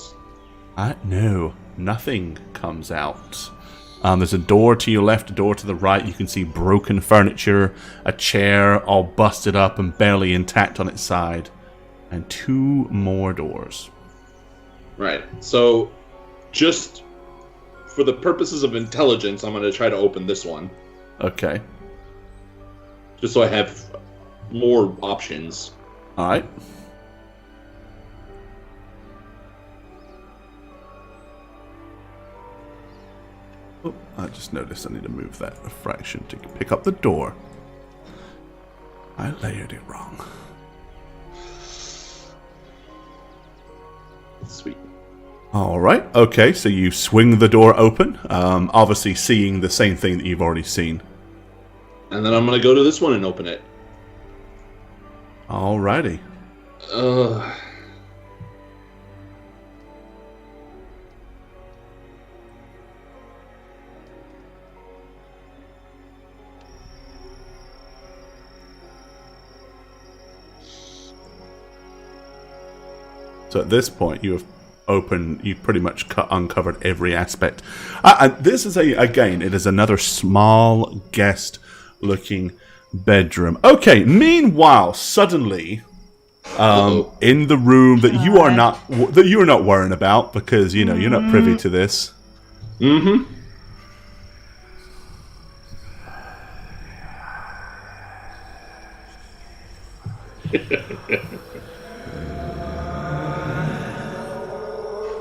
No, nothing comes out. There's a door to your left, a door to the right. You can see broken furniture, a chair all busted up and barely intact on its side, and 2 more doors. Right. So, just for the purposes of intelligence, I'm gonna try to open this one. Okay. Just so I have more options. Alright. Oh, I just noticed I need to move that a fraction to pick up the door. I layered it wrong. Sweet. Alright, okay, so you swing the door open, obviously seeing the same thing that you've already seen. And then I'm gonna go to this one and open it. Alrighty. So at this point, you've pretty much uncovered every aspect. And this is again, it is another small guest-looking bedroom. Okay, meanwhile, suddenly, in the room that you are not worrying about because you're not privy to this. Mm-hmm.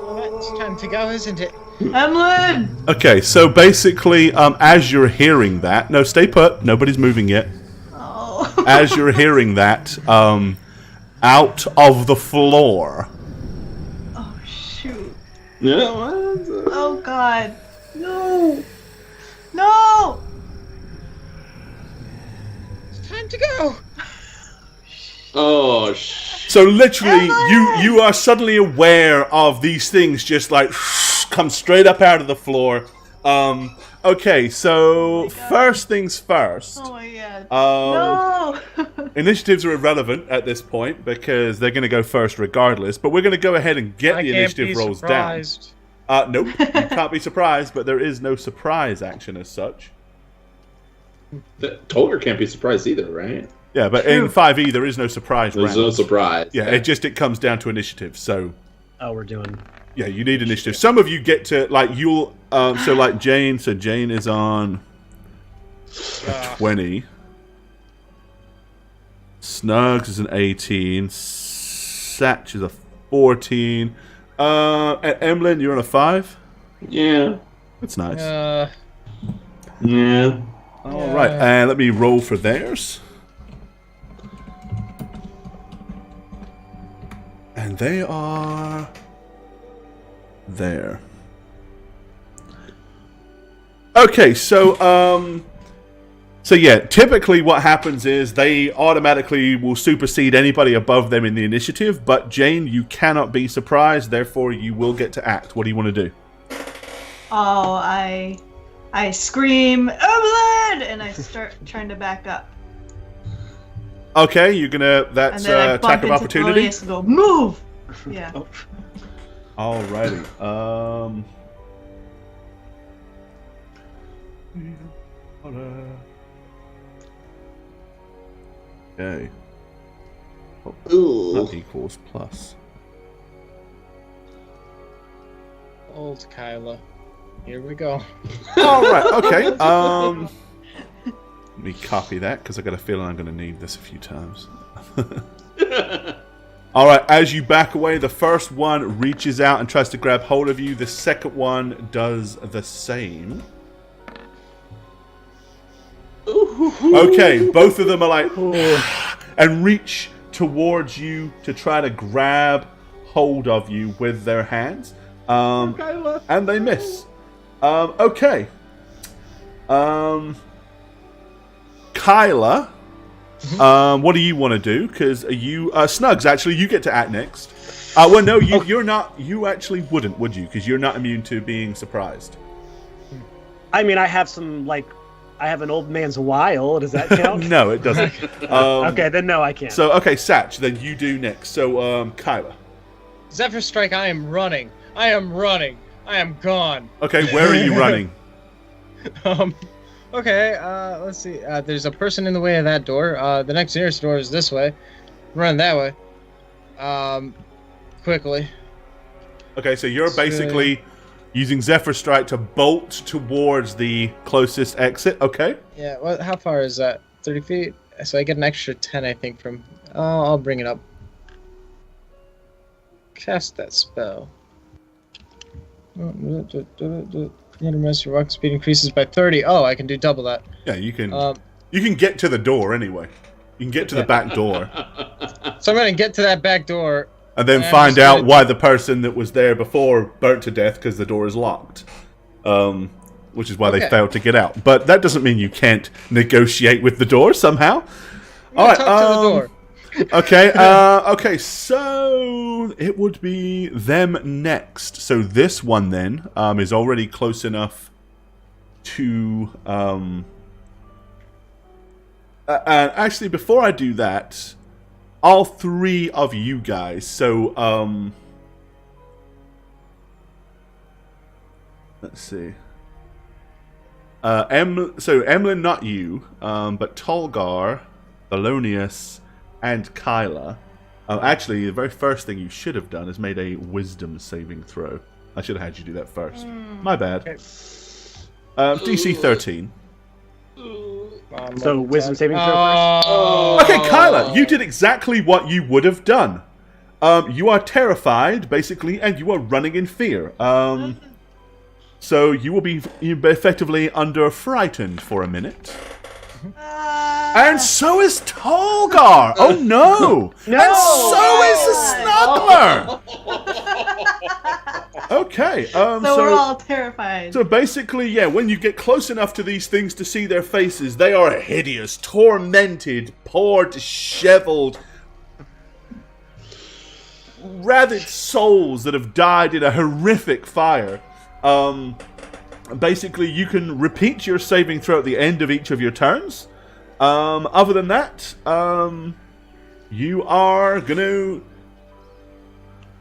Well, it's time to go, isn't it? Emlyn! Okay, so basically, as you're hearing that, no, stay put. Nobody's moving yet. Oh. As you're hearing that, out of the floor. Oh, shoot. Yeah. Oh, God. No. No! It's time to go. Oh, So literally, you are suddenly aware of these things just like come straight up out of the floor. Okay, so first things first. Oh, my God. No! Initiatives are irrelevant at this point because they're going to go first regardless. But we're going to go ahead and get the initiative rolls surprised. down. Nope, you can't be surprised, but there is no surprise action as such. Tolger can't be surprised either, right? Yeah, but in 5e there is no surprise There's no round. surprise. Yeah, it comes down to initiative. So Oh, we're doing. yeah, you need initiative. Some of you get to like you'll so like Jane. So Jane is on a 20. Snugs is an 18. Satch is a 14. At Emlyn, you're on a 5. Yeah. That's nice. Yeah. All right, and let me roll for theirs. And they are there. Okay, so So yeah, typically what happens is they automatically will supersede anybody above them in the initiative, but Jane, you cannot be surprised, therefore you will get to act. What do you want to do? Oh, I scream, Evelyn! And I start trying to back up. Okay, you're gonna, And that's then I attack bump of into opportunity. Thelonious and go, move! Yeah. Alrighty. Okay. Ooh. Not equals plus. Old Kyla. Here we go. Alright, okay. Let me copy that, because I got a feeling I'm going to need this a few times. Alright, as you back away, the first one reaches out and tries to grab hold of you. The second one does the same. Okay, both of them are like, and reach towards you to try to grab hold of you with their hands. And they miss. Okay. Kyla, what do you want to do? Because you, Snugs, actually, you get to act next. Well, no, you're not. You actually wouldn't, would you? Because you're not immune to being surprised. I mean, I have I have an old man's wile. Does that count? No, it doesn't. Okay, then no, I can't. So, okay, Satch, then you do next. So, Kyla. Zephyr Strike, I am running. I am running. I am gone. Okay, where are you running? Okay, let's see. There's a person in the way of that door. The next nearest door is this way. Run that way. Quickly. Okay, so you're basically using Zephyr Strike to bolt towards the closest exit. Okay. Yeah, well, how far is that? 30 feet? So I get an extra 10, I think, from... Oh, I'll bring it up. Cast that spell. Master walk speed increases by 30. Oh, I can do double that. Yeah, you can. You can get to the door anyway. You can get to the back door, So I'm gonna get to that back door, and then I'm find just out gonna- why the person that was there before burnt to death because the door is locked. Which is why they Okay. failed to get out. But that doesn't mean you can't negotiate with the door somehow. All right. talk to the door. Okay, okay, so it would be them next. So this one then is already close enough to and actually before I do that, all three of you guys. So let's see. Emlyn, not you, but Tolgar, Thelonious, and Kyla. Actually, the very first thing you should have done is made a wisdom saving throw. I should have had you do that first. My bad. Okay. DC 13. So wisdom saving throw Oh. Okay, Kyla, you did exactly what you would have done. You are terrified, basically, and you are running in fear. So you will be effectively under frightened for a minute. And so is Tolgar! Oh no! No! And so is the Snuggler! Okay, So we're all terrified. so basically, yeah, when you get close enough to these things to see their faces, they are hideous, tormented, poor, disheveled, rabbit souls that have died in a horrific fire. Basically, you can repeat your saving throw at the end of each of your turns. Other than that, you are gonna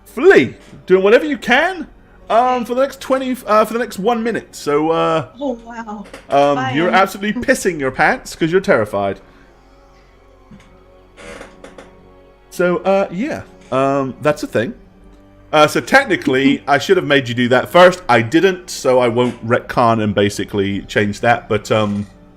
flee, doing whatever you can. For the next for the next 1 minute. So, Oh, wow. you're Fine. absolutely pissing your pants because you're terrified. So, yeah, that's a thing. So technically, I should have made you do that first. I didn't, so I won't retcon and basically change that. But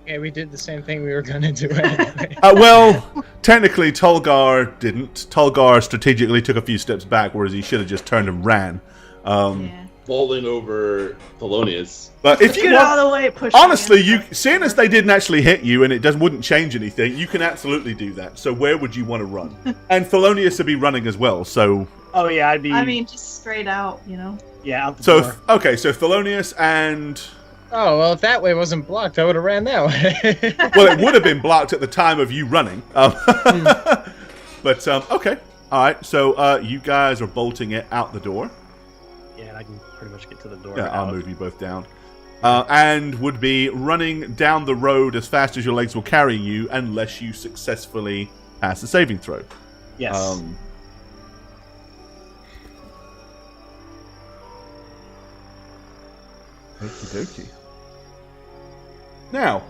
Yeah, we did the same thing we were gonna do anyway. well, technically, Tolgar didn't. Tolgar strategically took a few steps back, whereas he should have just turned and ran. Yeah. Falling over Thelonious. But if you Get want, out of the way, push honestly, me. you seeing as they didn't actually hit you and it wouldn't change anything, you can absolutely do that. So where would you want to run? And Thelonious would be running as well. So Oh yeah, I'd be. I mean, just straight out, you know? yeah, out the so door. okay, so Thelonious and Oh, well, if that way wasn't blocked, I would have ran that way. Well, it would have been blocked at the time of you running. But, okay. All right, so you guys are bolting it out the door. Yeah, and I can pretty much get to the door. Yeah, I'll move you both down. And would be running down the road as fast as your legs will carry you unless you successfully pass the saving throw. Yes. Okie dokie. Now,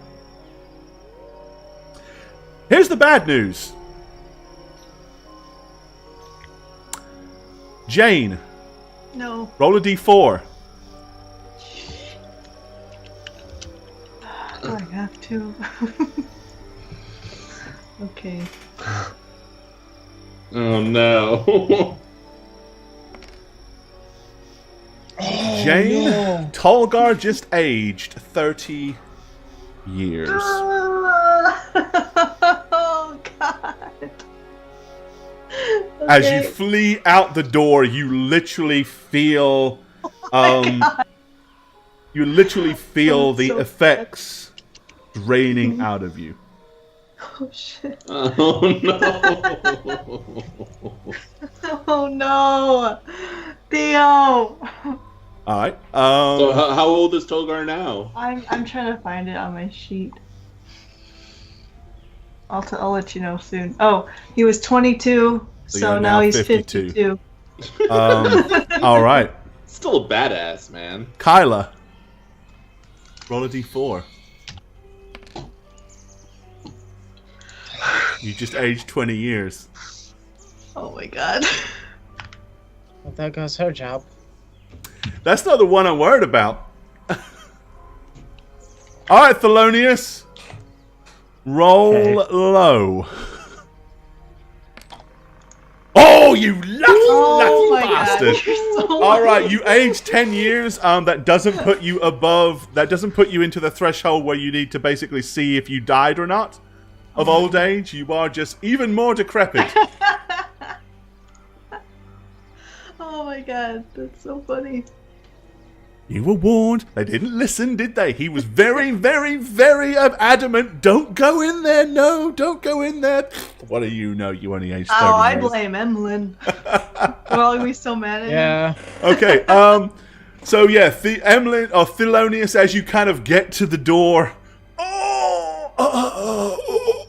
here's the bad news. Jane, No. roll a d4. Do I have to? Okay. Oh no. Jane, Tolgar just aged 30 years. Oh, God. As you Okay. flee out the door, you literally feel, you literally feel I'm the so effects draining out of you. Oh, shit. Oh no. Oh, no. Theo. All right. So how old is Tolgar now? I'm trying to find it on my sheet. I'll let you know soon. Oh, he was 22, So so you're now now he's 52. 52. All right. Still a badass, man. Kyla, roll a d4. You just aged 20 years. Oh my god. Well, there goes her job. That's not the one I'm worried about. All right, Thelonious. Roll Okay. low. Oh, you lucky my bastard! god. You're so All right, lucky. you aged 10 years. That doesn't put you above. That doesn't put you into the threshold where you need to basically see if you died or not of old age. You are just even more decrepit. Oh my god, that's so funny. You were warned. They didn't listen, did they? He was very, very, very adamant. Don't go in there. No, don't go in there. What do you know? You only aged 30 Oh, I years. blame Emlyn. Well, are we still mad at him? Yeah. Okay, so yeah, Emlyn or Thelonious, as you kind of get to the door,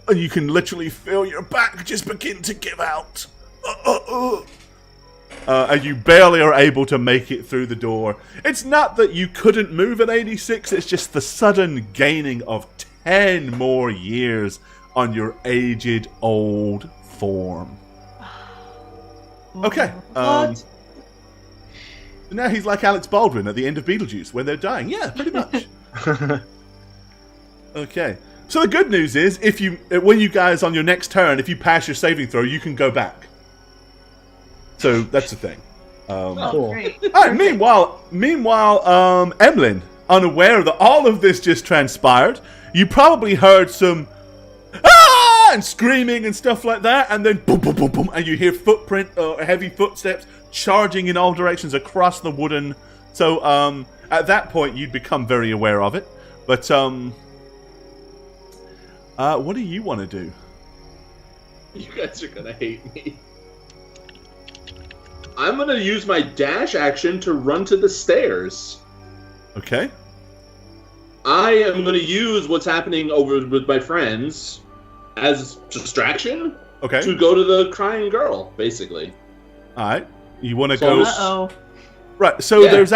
and you can literally feel your back just begin to give out. And you barely are able to make it through the door. It's not that you couldn't move at 86, it's just the sudden gaining of 10 more years on your aged old form. Okay, What? now he's like Alex Baldwin at the end of Beetlejuice when they're dying. Yeah, pretty much. Okay. So the good news is, when you guys on your next turn, if you pass your saving throw, you can go back. So that's the thing. Oh, Cool. great. All right, meanwhile, Emlyn, unaware that all of this just transpired, you probably heard some and screaming and stuff like that, and then boom, boom, boom, boom, and you hear heavy footsteps charging in all directions across the wooden. So at that point, you'd become very aware of it. But what do you want to do? You guys are gonna hate me. I'm gonna use my dash action to run to the stairs. Okay. I am gonna use what's happening over with my friends as distraction Okay. to go to the crying girl, basically. All right. You want to So- go? Uh-oh. Right, so Yeah. there's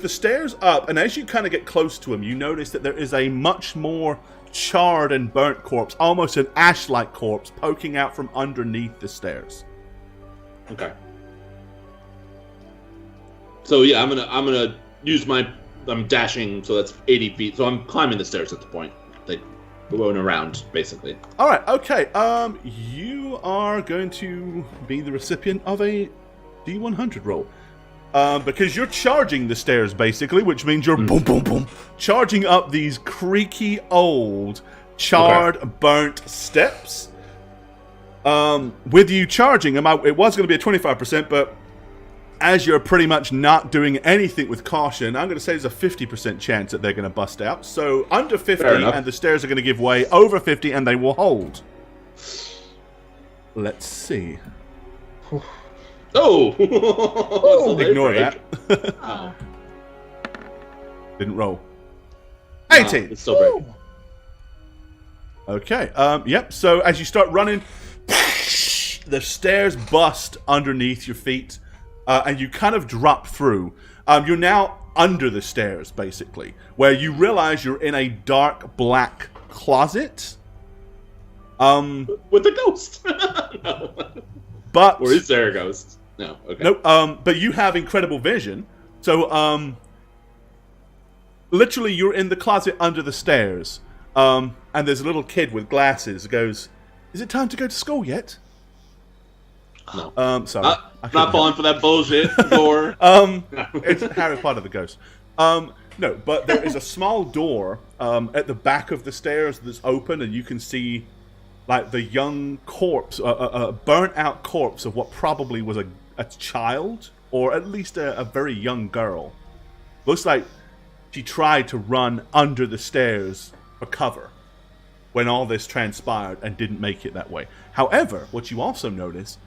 the stairs up, and as you kind of get close to him, you notice that there is a much more charred and burnt corpse, almost an ash-like corpse, poking out from underneath the stairs. Okay. So yeah, I'm gonna use I'm dashing, so that's 80 feet. So I'm climbing the stairs at the point. Like going around, basically. All right, okay. You are going to be the recipient of a D100 roll. Because you're charging the stairs, basically, which means you're boom, boom, boom, charging up these creaky, old, charred, burnt steps. With you charging them, it was going to be a 25%, but as you're pretty much not doing anything with caution, I'm going to say there's a 50% chance that they're going to bust out. So under 50, and the stairs are going to give way. Over 50, and they will hold. Let's see. Oh! Ignore that. Oh. Didn't roll. 18. It's still break. Okay. Yep. So as you start running, the stairs bust underneath your feet, and you kind of drop through. You're now under the stairs, basically, where you realize you're in a dark black closet. With a ghost. No. But Or is there a ghost? No. Okay. nope. But you have incredible vision. So literally, you're in the closet under the stairs. And there's a little kid with glasses who goes, "Is it time to go to school yet?" No. Sorry. Not falling for that bullshit. Or It's Harry Potter the ghost. No, but there is a small door at the back of the stairs that's open, and you can see like the young corpse, a burnt out corpse of what probably was a child, or at least a very young girl. Looks like she tried to run under the stairs for cover when all this transpired and didn't make it that way. However, what you also notice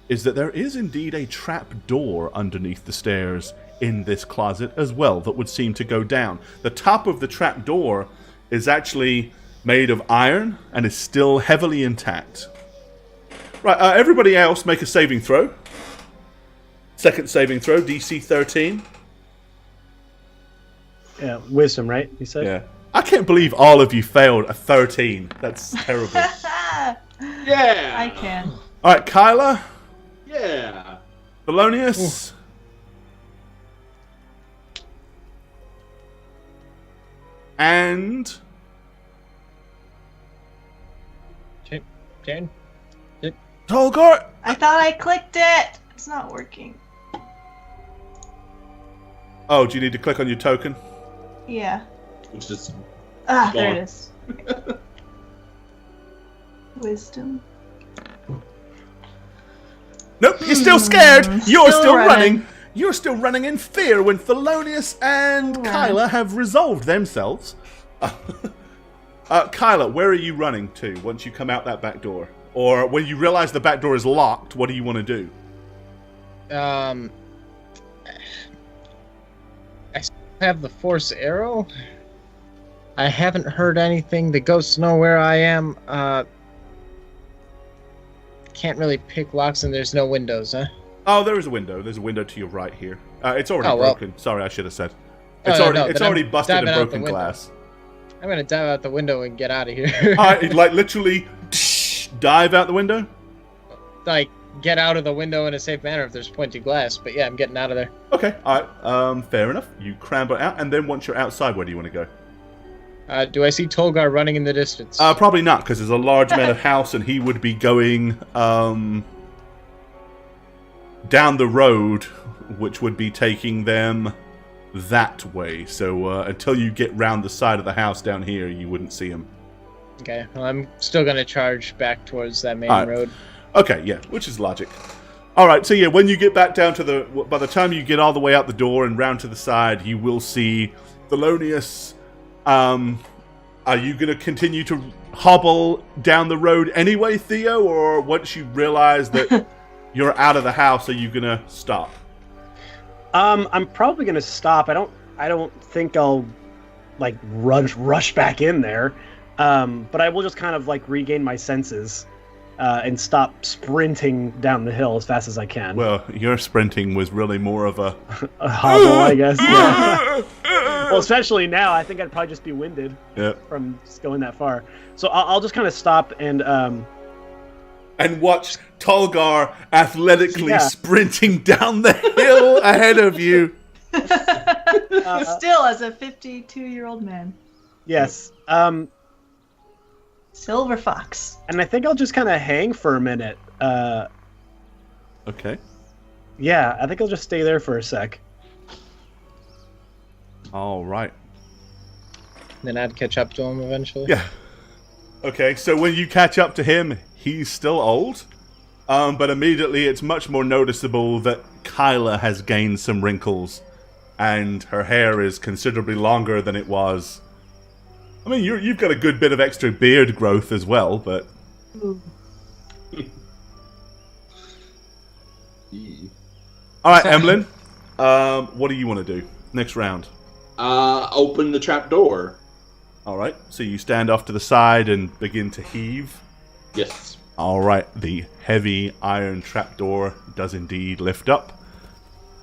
is that there is indeed a trap door underneath the stairs in this closet as well that would seem to go down. The top of the trap door is actually made of iron and is still heavily intact. Right, everybody else make a saving throw. Second saving throw, DC 13. Yeah, wisdom, right? You said. Yeah. I can't believe all of you failed a 13. That's terrible. yeah. I can. All right, Kyla, Yeah. Thelonious, and Jane? Tolgar. I thought I clicked it. It's not working. Oh, do you need to click on your token? Yeah. It's just Ah, there gone. it is. Wisdom. Nope, you're still scared. You're Still still running. running. You're still running in fear when Thelonious and Right. Kyla have resolved themselves. Kyla, where are you running to once you come out that back door? Or when you realize the back door is locked, what do you want to do? I still have the force arrow. I haven't heard anything. The ghosts know where I am. Can't really pick locks, and there's no windows, huh? Oh, there is a window. There's a window to your right here. It's already Oh, well. broken. Sorry, I should have said. Oh, It's no, already no, it's then already I'm busted and diving out the broken window. glass. I'm gonna dive out the window and get out of here. Like literally dive out the window? Like, get out of the window in a safe manner if there's pointed glass. But yeah, I'm getting out of there. Okay, alright. Fair enough. You clamber out, and then once you're outside, where do you want to go? Do I see Tolgar running in the distance? Probably not, because there's a large man of house, and he would be going down the road, which would be taking them that way. So until you get round the side of the house down here, you wouldn't see him. Okay, well, I'm still gonna charge back towards that main Alright. road. Okay, yeah, which is logic. Alright, so yeah, when you get back down to by the time you get all the way out the door and round to the side, you will see Thelonious. Are you going to continue to hobble down the road anyway, Theo? Or once you realize that you're out of the house, are you going to stop? I'm probably gonna stop. I don't think I'll like rush back in there. But I will just kind of like regain my senses and stop sprinting down the hill as fast as I can. Well, your sprinting was really more of a hobble, I guess. Yeah. Well, especially now, I think I'd probably just be winded from just going that far. So I'll just kind of stop and watch Tolgar athletically sprinting down the hill ahead of you. Still as a 52-year-old man. Yes. Silver Fox. And I think I'll just kind of hang for a minute. Okay. Yeah, I think I'll just stay there for a sec. All right. Then I'd catch up to him eventually. Yeah. Okay, so when you catch up to him, he's still old. But immediately it's much more noticeable that Kyla has gained some wrinkles, and her hair is considerably longer than it was. I mean, you've got a good bit of extra beard growth as well, but... Alright, Emlyn. What do you want to do? Next round. Open the trap door. Alright, so you stand off to the side and begin to heave. Yes. Alright, the heavy iron trapdoor does indeed lift up,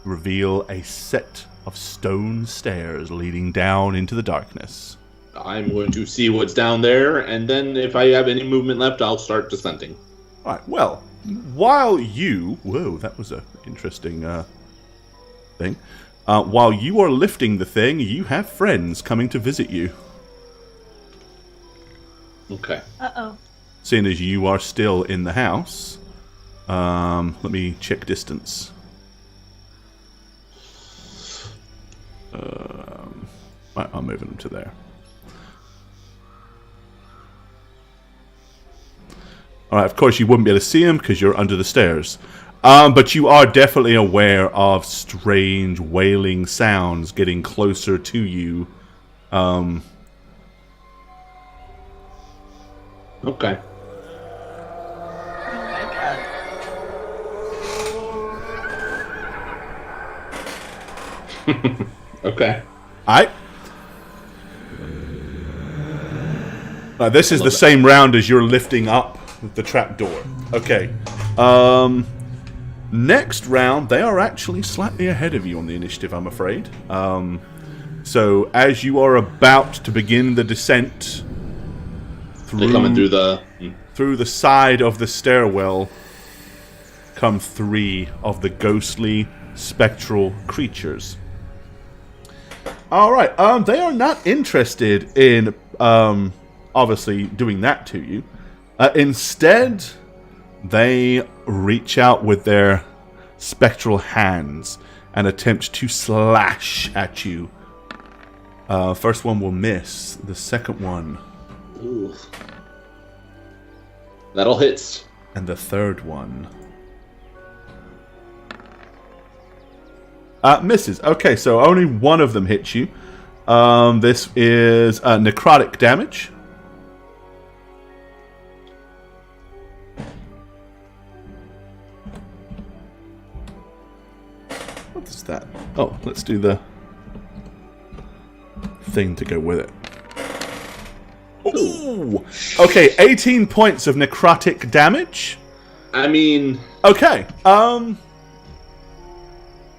reveal a set of stone stairs leading down into the darkness. I'm going to see what's down there, and then if I have any movement left, I'll start descending. Alright, well, while you... Whoa, that was an interesting thing. While you are lifting the thing, you have friends coming to visit you. Okay. Uh-oh. Seeing as you are still in the house, let me check distance. Right, I'm moving them to there. Alright, of course you wouldn't be able to see them because you're under the stairs. But you are definitely aware of strange wailing sounds getting closer to you. Okay. Oh my god. Okay. Alright. This is the same round as you're lifting up the trapdoor. Okay. Next round, they are actually slightly ahead of you on the initiative, I'm afraid. So, as you are about to begin the descent They're coming through the side of the stairwell, come 3 of the ghostly, spectral creatures. Alright, they are not interested in, obviously, doing that to you. Instead, they reach out with their spectral hands and attempt to slash at you. First one will miss. The second one... Ooh. That'll hit. And the third one... misses. Okay, so only one of them hits you. This is necrotic damage. What is that? Oh, let's do the thing to go with it. Ooh! Okay, 18 points of necrotic damage. I mean... Okay,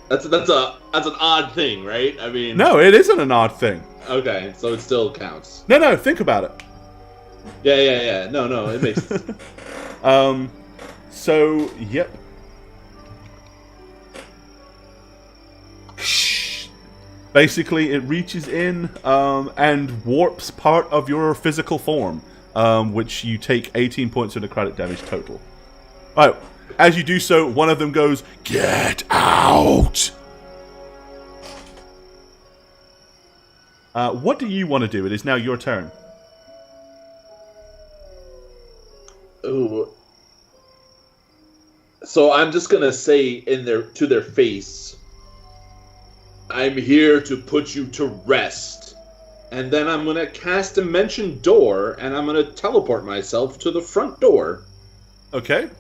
That's an odd thing, right? I mean... No, it isn't an odd thing. Okay, so it still counts. No, think about it. Yeah. No, it makes sense. So, yep. Basically, it reaches in and warps part of your physical form, which you take 18 points of necrotic damage total. Alright, as you do so, one of them goes, "Get out!" What do you want to do? It is now your turn. Ooh. So I'm just gonna say to their face, "I'm here to put you to rest." And then I'm gonna cast Dimension Door, and I'm gonna teleport myself to the front door. Okay.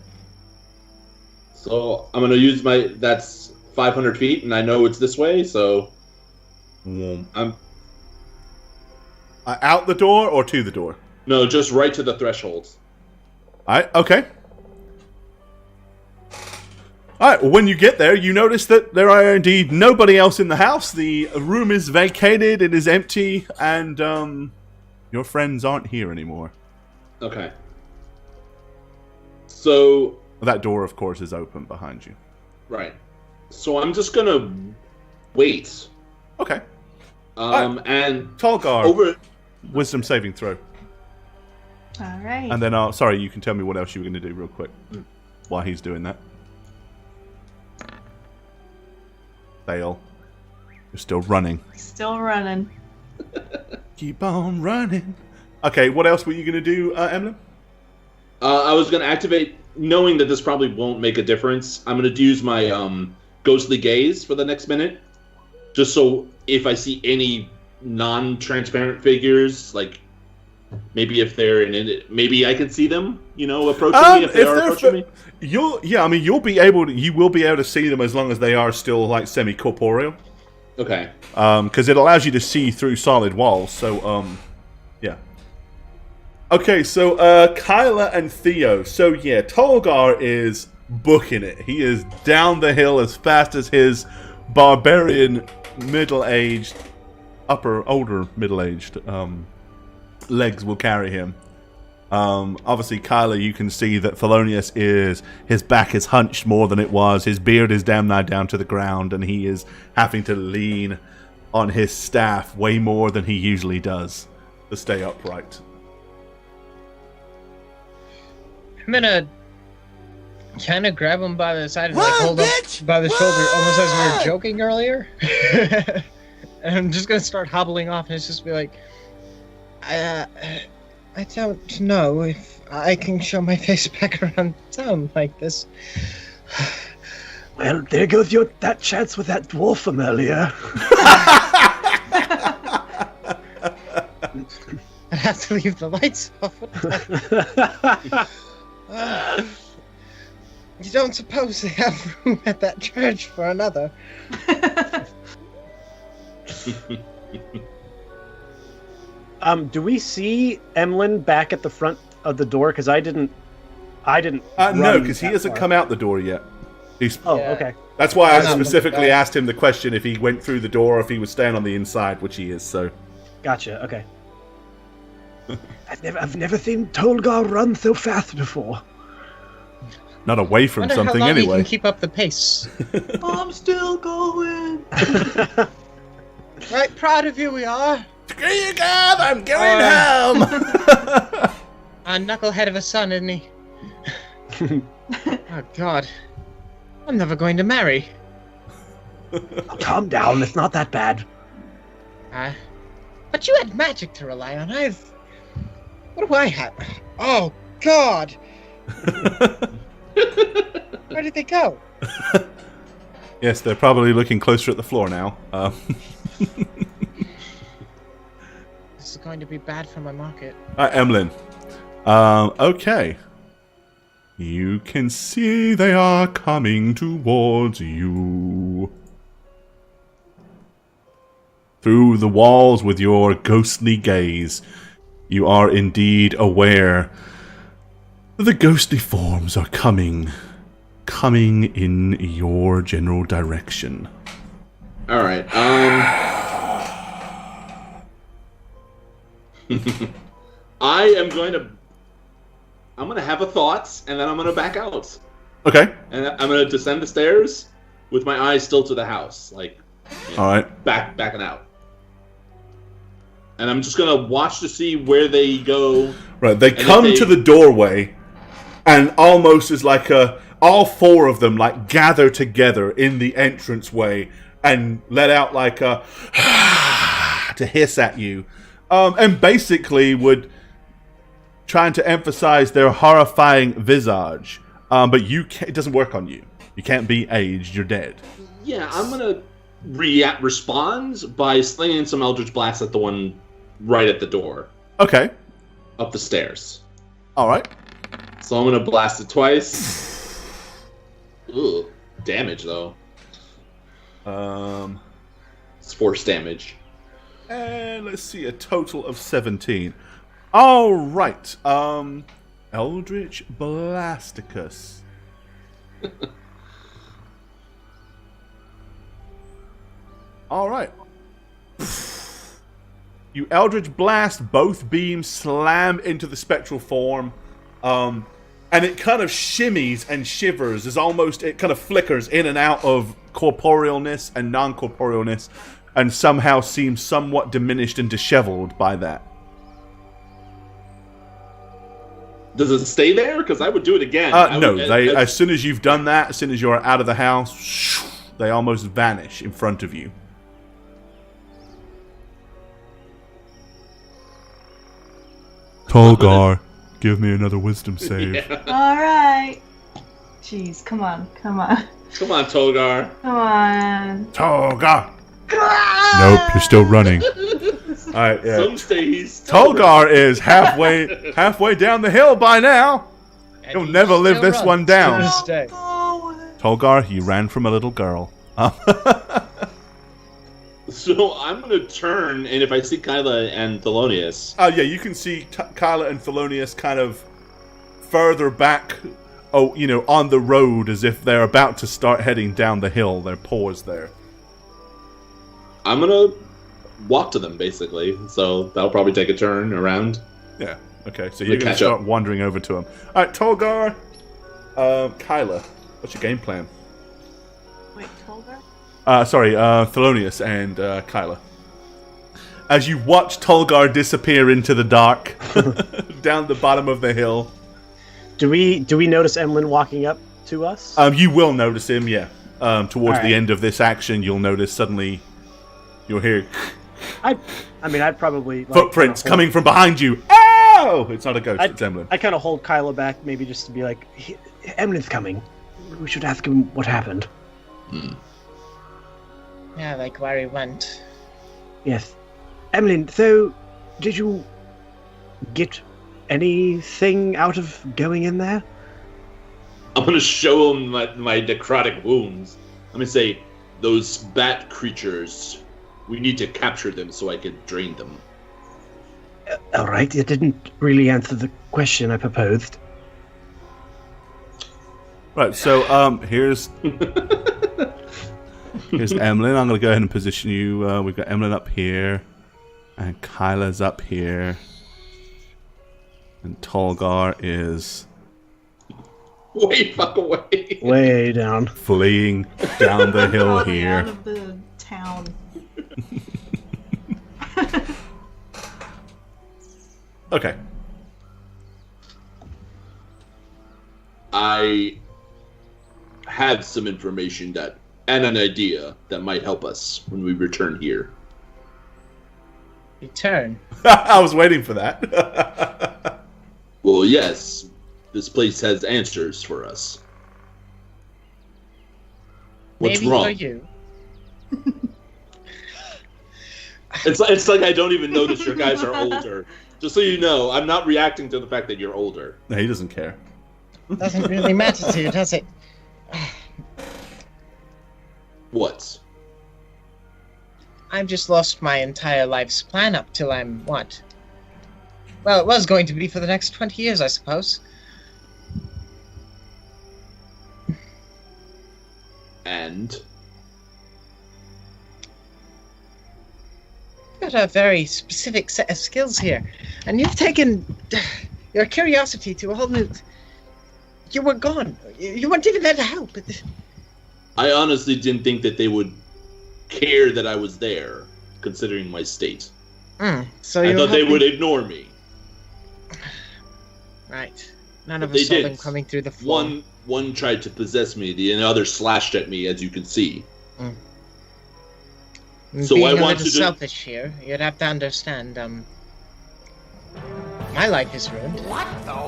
So I'm gonna use that's 500 feet, and I know it's this way, so I'm out the door or to the door? no, just right to the threshold. Alright, okay. Alright, well, when you get there, you notice that there are indeed nobody else in the house. The room is vacated, it is empty, and your friends aren't here anymore. Okay. So That door, of course, is open behind you. right. So I'm just gonna wait. Okay. And Tolgar, over. wisdom saving throw. Alright. And then, sorry, you can tell me what else you were going to do real quick while he's doing that. Fail. You're still running. Still running. Keep on running. Okay, what else were you going to do, Emily? I was gonna activate, knowing that this probably won't make a difference. I'm gonna use my ghostly gaze for the next minute, just so if I see any non-transparent figures, like maybe if they're in it, maybe I can see them, approaching me if they are approaching me. You will be able to see them as long as they are still like semi-corporeal. Okay. Because it allows you to see through solid walls. So, yeah. Okay, so Kyla and Theo. So yeah, Tolgar is booking it. He is down the hill as fast as his barbarian older middle-aged legs will carry him. Obviously, Kyla, you can see that Thelonious his back is hunched more than it was. His beard is damn nigh down to the ground, and he is having to lean on his staff way more than he usually does to stay upright. I'm gonna kind of grab him by the side and hold him by the shoulder, almost as we were joking earlier. And I'm just gonna start hobbling off, and it's just be like, I don't know if I can show my face back around town like this. Well, there goes that chance with that dwarf from earlier. I have to leave the lights off. You don't suppose they have room at that church for another? Do we see Emlyn back at the front of the door? Because I didn't. No, because he hasn't come out the door yet. Okay. That's why I specifically asked him the question if he went through the door or if he was staying on the inside, which he is. So. Gotcha. Okay. I've never seen Tolgar run so fast before. Not away from Wonder something how long anyway. He can keep up the pace. I'm still going. Right, proud of you we are. Screw you, God! I'm going home. A knucklehead of a son, isn't he? Oh God, I'm never going to marry. Calm down. It's not that bad. But you had magic to rely on. What do I have? Oh God. Where did they go? Yes, they're probably looking closer at the floor now. This is going to be bad for my market. Emlyn. Okay. You can see they are coming towards you. Through the walls with your ghostly gaze, you are indeed aware that the ghostly forms are coming in your general direction. All right. I'm going to have a thought, and then I'm going to back out. Okay. And I'm going to descend the stairs with my eyes still to the house, all right, backing out. And I'm just going to watch to see where they go. Right, they come to the doorway, and almost as like all four of them like gather together in the entranceway and let out like a to hiss at you, and basically would trying to emphasize their horrifying visage. But it doesn't work on you. You can't be aged. You're dead. Yeah, I'm gonna respond by slinging some Eldritch Blast at the one right at the door. Okay. Up the stairs. All right. So I'm gonna blast it twice. Ugh, damage though. It's force damage. And let's see, a total of 17. All right. Eldritch Blasticus. All right. You Eldritch Blast, both beams slam into the spectral form, and it kind of shimmies and shivers as it kind of flickers in and out of corporealness and non-corporealness, and somehow seems somewhat diminished and disheveled by that. Does it stay there? Because I would do it again. No, as soon as you've done that, as soon as you're out of the house, they almost vanish in front of you. Tolgar, give me another wisdom save. Yeah. All right. Jeez, come on. Come on, Tolgar. Come on. Tolgar! Nope, you're still running. Alright, yeah. Some stays. Tolgar is halfway down the hill by now. And He'll he never live still this runs one to down. this day. Tolgar, you ran from a little girl. So I'm gonna turn, and if I see Kyla and Thelonious, Oh yeah, you can see Kyla and Thelonious kind of further back, on the road as if they're about to start heading down the hill. They're paused there. I'm gonna walk to them basically. So that'll probably take a turn around. Yeah. Okay. So you're going to catch start up. wandering over to him. All right, Tolgar, Kyla, what's your game plan? Wait, Tolgar? Thelonious and Kyla. As you watch Tolgar disappear into the dark down the bottom of the hill. Do we notice Emlyn walking up to us? You will notice him, yeah. Towards Alright. the end of this action, you'll notice suddenly you'll hear I'd probably footprints kinda coming from behind you. Oh! It's not a ghost, it's Emlyn. I kind of hold Kyla back, maybe just to be like, Emlyn's coming. We should ask him what happened. Yeah, like where he went. Yes. Emlyn, so did you get anything out of going in there? I'm gonna show them my necrotic wounds. I'm gonna say, those bat creatures, we need to capture them so I can drain them. All right, it didn't really answer the question I proposed. Right, so here's Emlyn. I'm going to go ahead and position you. We've got Emlyn up here, and Kyla's up here, and Tolgar is Way fuck away. Way down. fleeing down the hill Out here. of the town. Okay. I have some information and an idea that might help us when we return here. Return. I was waiting for that. Well, yes, this place has answers for us. What's Maybe wrong? for you. It's like I don't even notice your guys are older. Just so you know, I'm not reacting to the fact that you're older. No, he doesn't care. Doesn't really matter to you, does it? What? I've just lost my entire life's plan up till I'm what? Well, it was going to be for the next 20 years, I suppose. And? You've got a very specific set of skills here, and you've taken your curiosity to a whole new. You were gone. You weren't even there to help. I honestly didn't think that they would care that I was there, considering my state. So I you thought they would ignore me. Right. None of But us they saw them did. coming through the floor. One tried to possess me, the other slashed at me, as you can see. So Being I a want little you to- selfish here, you'd have to understand. My life is ruined.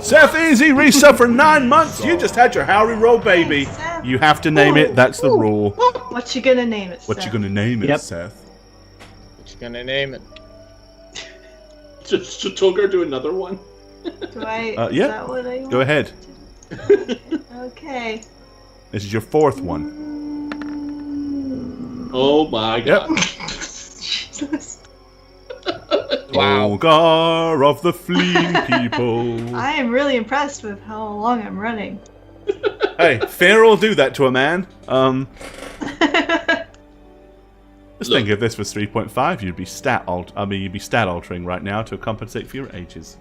Seth Easy, reset for 9 months. You just had your Howry Roll baby. Seth. You have to name it. That's the rule. What you gonna name it? What Seth? you gonna name it, Yep. Seth? What you gonna name it? Should Tolgar do another one? Do I? Yeah. Is that what I want? Go ahead. Okay. This is your fourth one. Oh my god. Jesus. Wow. Tolgar of the fleeing people. I am really impressed with how long I'm running. Hey, fear will do that to a man. Just think if this was 3.5, you'd be stat altering right now to compensate for your ages.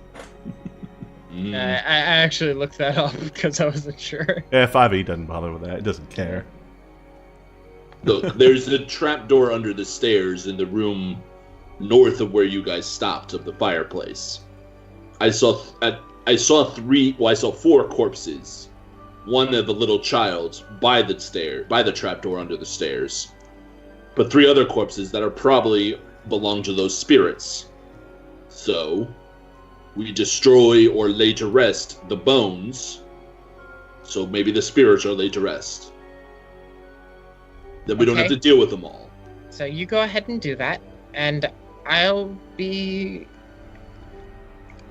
Mm. I actually looked that up because I wasn't sure. Yeah, 5e doesn't bother with that. It doesn't care. Look, there's a trapdoor under the stairs in the room north of where you guys stopped of the fireplace. I saw four corpses. One of a little child by the trapdoor under the stairs. But 3 other corpses that are probably belong to those spirits. So, we destroy or lay to rest the bones. So maybe the spirits are laid to rest. Then we don't have Okay. to deal with them all. So you go ahead and do that, and I'll be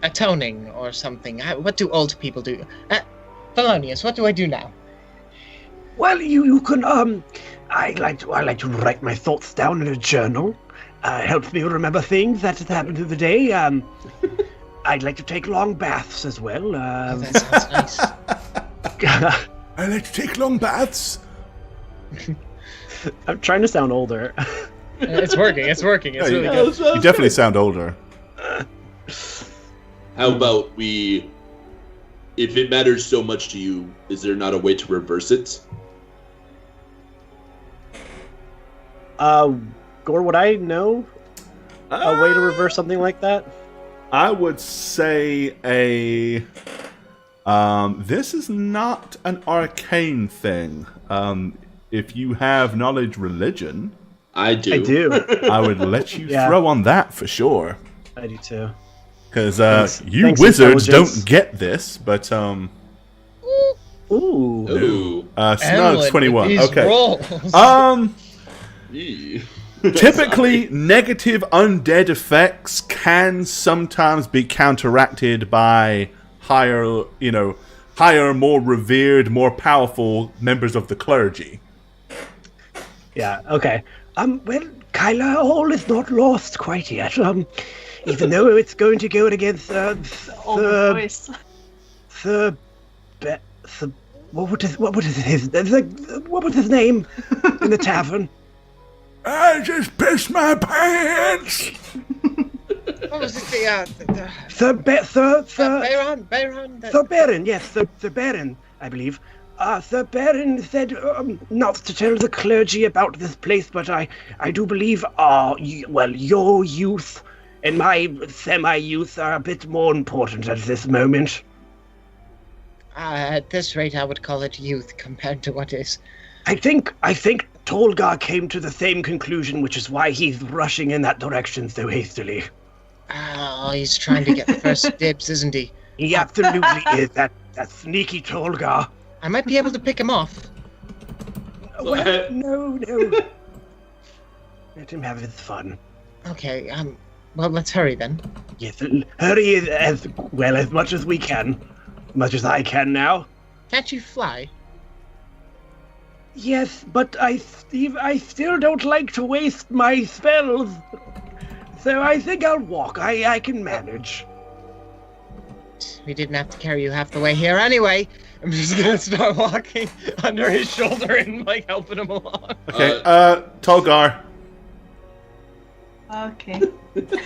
atoning or something. What do old people do? Thelonious, what do I do now? Well, you can I like to write my thoughts down in a journal. Helps me remember things that have happened through the day. I'd like to take long baths as well. Oh, that sounds nice. I like to take long baths. I'm trying to sound older. It's working. It's working. It's really good. You definitely sound older. How about we, if it matters so much to you, is there not a way to reverse it? Gore, would I know a way to reverse something like that? I would say this is not an arcane thing. If you have knowledge religion, I do. I do. I would let you Yeah. throw on that for sure. I do too. Because Thanks- you thanks, wizards intelligence. don't get this, but Ooh. Ooh. Snug's Emlyn, 21. these Okay. rolls. Yee. Typically, negative undead effects can sometimes be counteracted by higher, more revered, more powerful members of the clergy. Yeah, okay. Well, Kyla, all is not lost quite yet. Even though it's going to go against, Older voice. what was his name in the tavern? I just pissed my pants! What was it? Sir Baron? Sir Baron, yes, Sir Baron, I believe. Sir Baron said not to tell the clergy about this place, but I do believe, your youth and my semi-youth are a bit more important at this moment. At this rate, I would call it youth compared to what is. I think Tolgar came to the same conclusion, which is why he's rushing in that direction so hastily. Oh, he's trying to get first dibs, isn't he? He absolutely is, that sneaky Tolgar. I might be able to pick him off. Well, no. Let him have his fun. Okay, well, let's hurry then. Yes, hurry as much as we can. As much as I can now. Can't you fly? Yes, but I still don't like to waste my spells. So I think I'll walk. I can manage. We didn't have to carry you half the way here anyway. I'm just gonna start walking under his shoulder and, helping him along. Okay, Tolgar. Okay.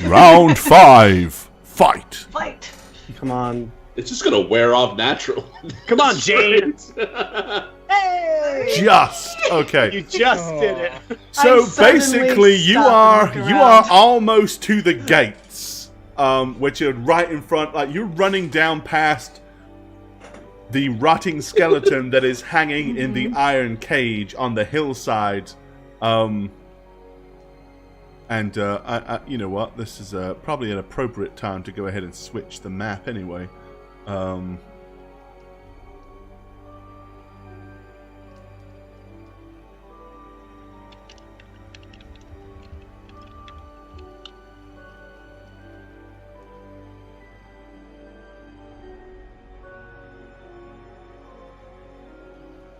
Round 5. Fight. Fight. Come on. It's just gonna wear off natural. Come on, Jane. Hey! Just. Okay. You just did it. So I suddenly basically, you stop and are look you around. are almost to the gates, which are right in front. Like you're running down past the rotting skeleton that is hanging in the iron cage on the hillside. And you know what? This is probably an appropriate time to go ahead and switch the map anyway.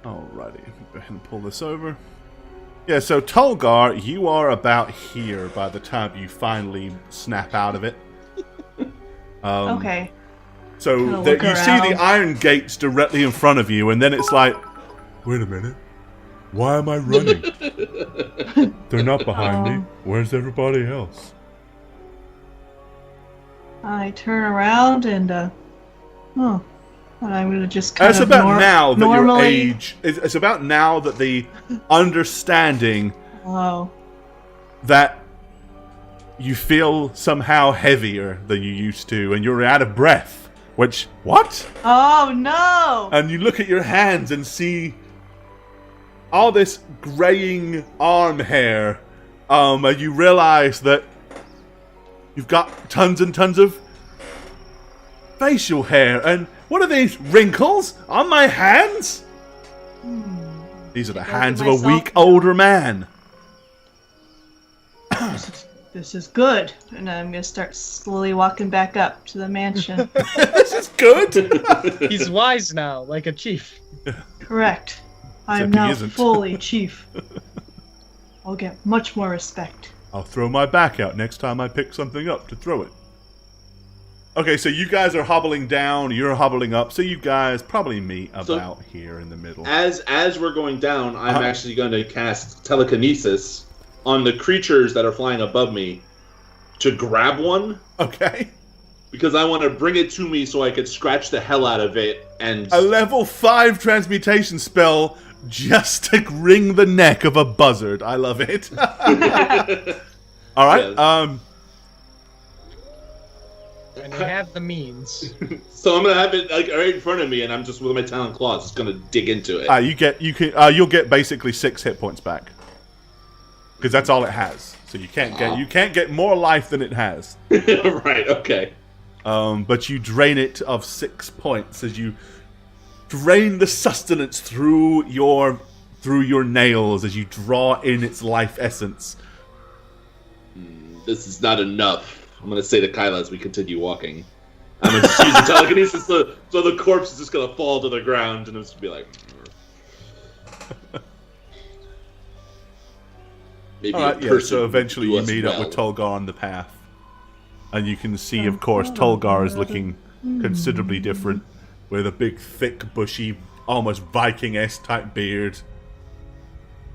Alrighty, go ahead and pull this over. Yeah, so Tolgar, you are about here by the time you finally snap out of it. Okay. So Kinda there, look you see the around. iron gates directly in front of you, and then it's like, wait a minute, why am I running? They're not behind me. Where's everybody else? I turn around and, and I'm gonna just kind It's of about now that normally. your age. It's about now that the understanding Oh. that you feel somehow heavier than you used to, and you're out of breath. Which, what? Oh no! And you look at your hands and see all this graying arm hair. And you realize that you've got tons and tons of facial hair. And what are these wrinkles on my hands? These are the Go hands of to a myself. weak older man. This is good. And I'm going to start slowly walking back up to the mansion. This is good. He's wise now, like a chief. Correct. I'm Except he now isn't. fully chief. I'll get much more respect. I'll throw my back out next time I pick something up to throw it. Okay, so you guys are hobbling down, you're hobbling up, so you guys probably meet about here in the middle. As we're going down, I'm actually going to cast telekinesis on the creatures that are flying above me to grab one. Okay. Because I want to bring it to me so I could scratch the hell out of it and... A level 5 transmutation spell just to wring the neck of a buzzard. I love it. Alright, Yes. And you have the means. So I'm going to have it like right in front of me, and I'm just with my talon claws just going to dig into it. you'll get basically 6 hit points back. Because that's all it has. So you can't get more life than it has. Right, okay. But you drain it of 6 points as you drain the sustenance through your nails as you draw in its life essence. This is not enough. I'm going to say to Kyla as we continue walking. I'm going to just use the telekinesis so the corpse is just going to fall to the ground and it's going to be like... Maybe Alright, a person so eventually would you do us meet up with Tolgar on the path. And you can see, of course, Tolgar is looking considerably different. With a big, thick, bushy, almost Viking-esque type beard.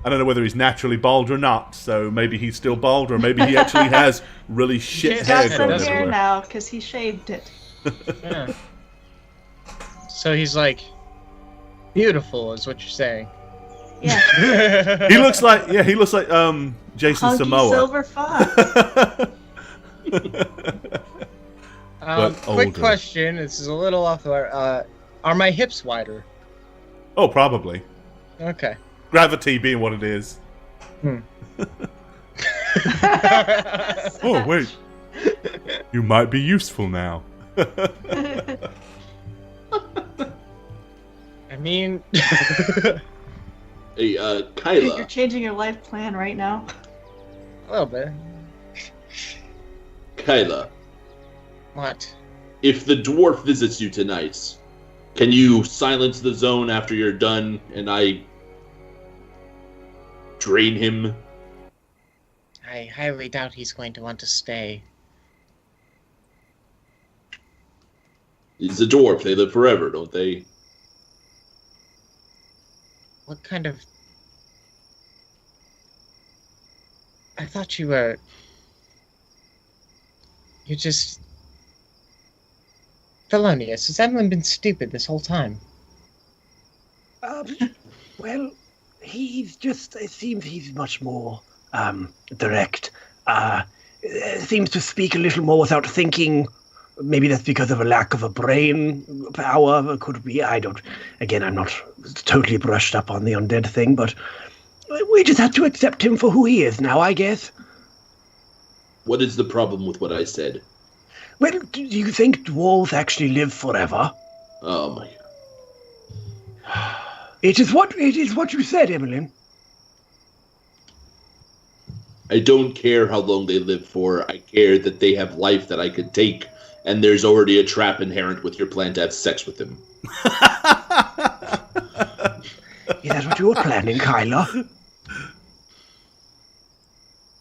I don't know whether he's naturally bald or not, so maybe he's still bald, or maybe he actually has really shit He's hair got some growing hair everywhere. now because he shaved it. Yeah. So he's like beautiful, is what you're saying. Yeah. He looks like Jason Hunky Samoa. silver fox. But Quick older. question. This is a little off the. Are my hips wider? Oh, probably. Okay. Gravity being what it is. Oh, wait. You might be useful now. I mean, Hey, You're Kyla, changing your life plan right now. a little bit. Kyla, What? if the dwarf visits you tonight, can you silence the zone after you're done and I drain him? I highly doubt he's going to want to stay. He's a dwarf. They live forever, don't they? What kind of... I thought you were... You're just... Felonious. Has Emlyn been stupid this whole time? Well, he's just. It seems he's much more direct. Seems to speak a little more without thinking. Maybe that's because of a lack of a brain power. Could be. I don't. Again, I'm not totally brushed up on the undead thing, but we just have to accept him for who he is now, I guess. What is the problem with what I said? Well, do you think dwarves actually live forever? Oh my... It is what you said, Emmeline. I don't care how long they live for. I care that they have life that I could take, and there's already a trap inherent with your plan to have sex with him. Is that what you were planning, Kyla?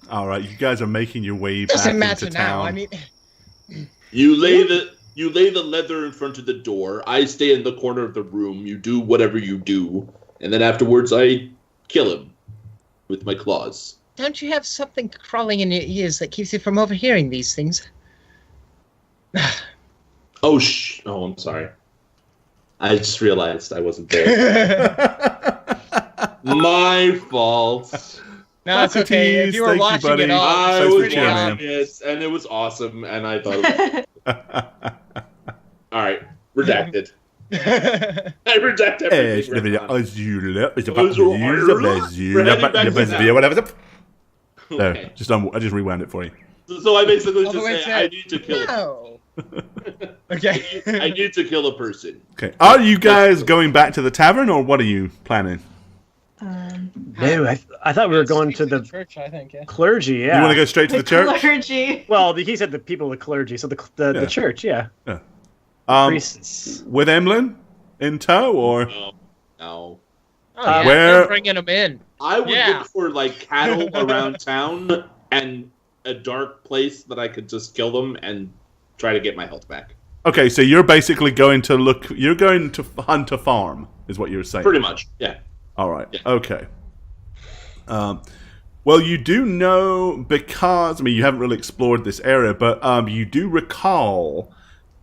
All right, you guys are making your way back Doesn't into matter town. now. I mean, You lay the leather in front of the door. I stay in the corner of the room. You do whatever you do, and then afterwards I kill him with my claws. don't you have something crawling in your ears that keeps you from overhearing these things? Oh, I'm sorry. I just realized I wasn't there. My fault. No, it's okay. If you were Thank you, watching buddy. it all, I Thanks it's for was pretty cheering, watching man. obvious. it, and it was awesome, and I thought, all right, redacted. I redact everything. Okay. I just rewound it for you. So I basically All the just way say, to- I need to kill him. No. Okay. I need to kill a person. Okay, are you guys going back to the tavern, or what are you planning? No, I thought we were going to the church. I think. Yeah. clergy. Yeah. You want to go straight to the church? Clergy. Well, he said the people of the clergy, so the church. Yeah. Priests. With Emlyn in tow, or No. Oh, yeah, Where- they're bringing them in. I would Yeah. look for like cattle around town and a dark place that I could just kill them and try to get my health back. okay, so you're basically going to look. You're going to hunt a farm, is what you're saying. Pretty much, yeah. All right. Yeah. Okay. Well, you do know because you haven't really explored this area, but you do recall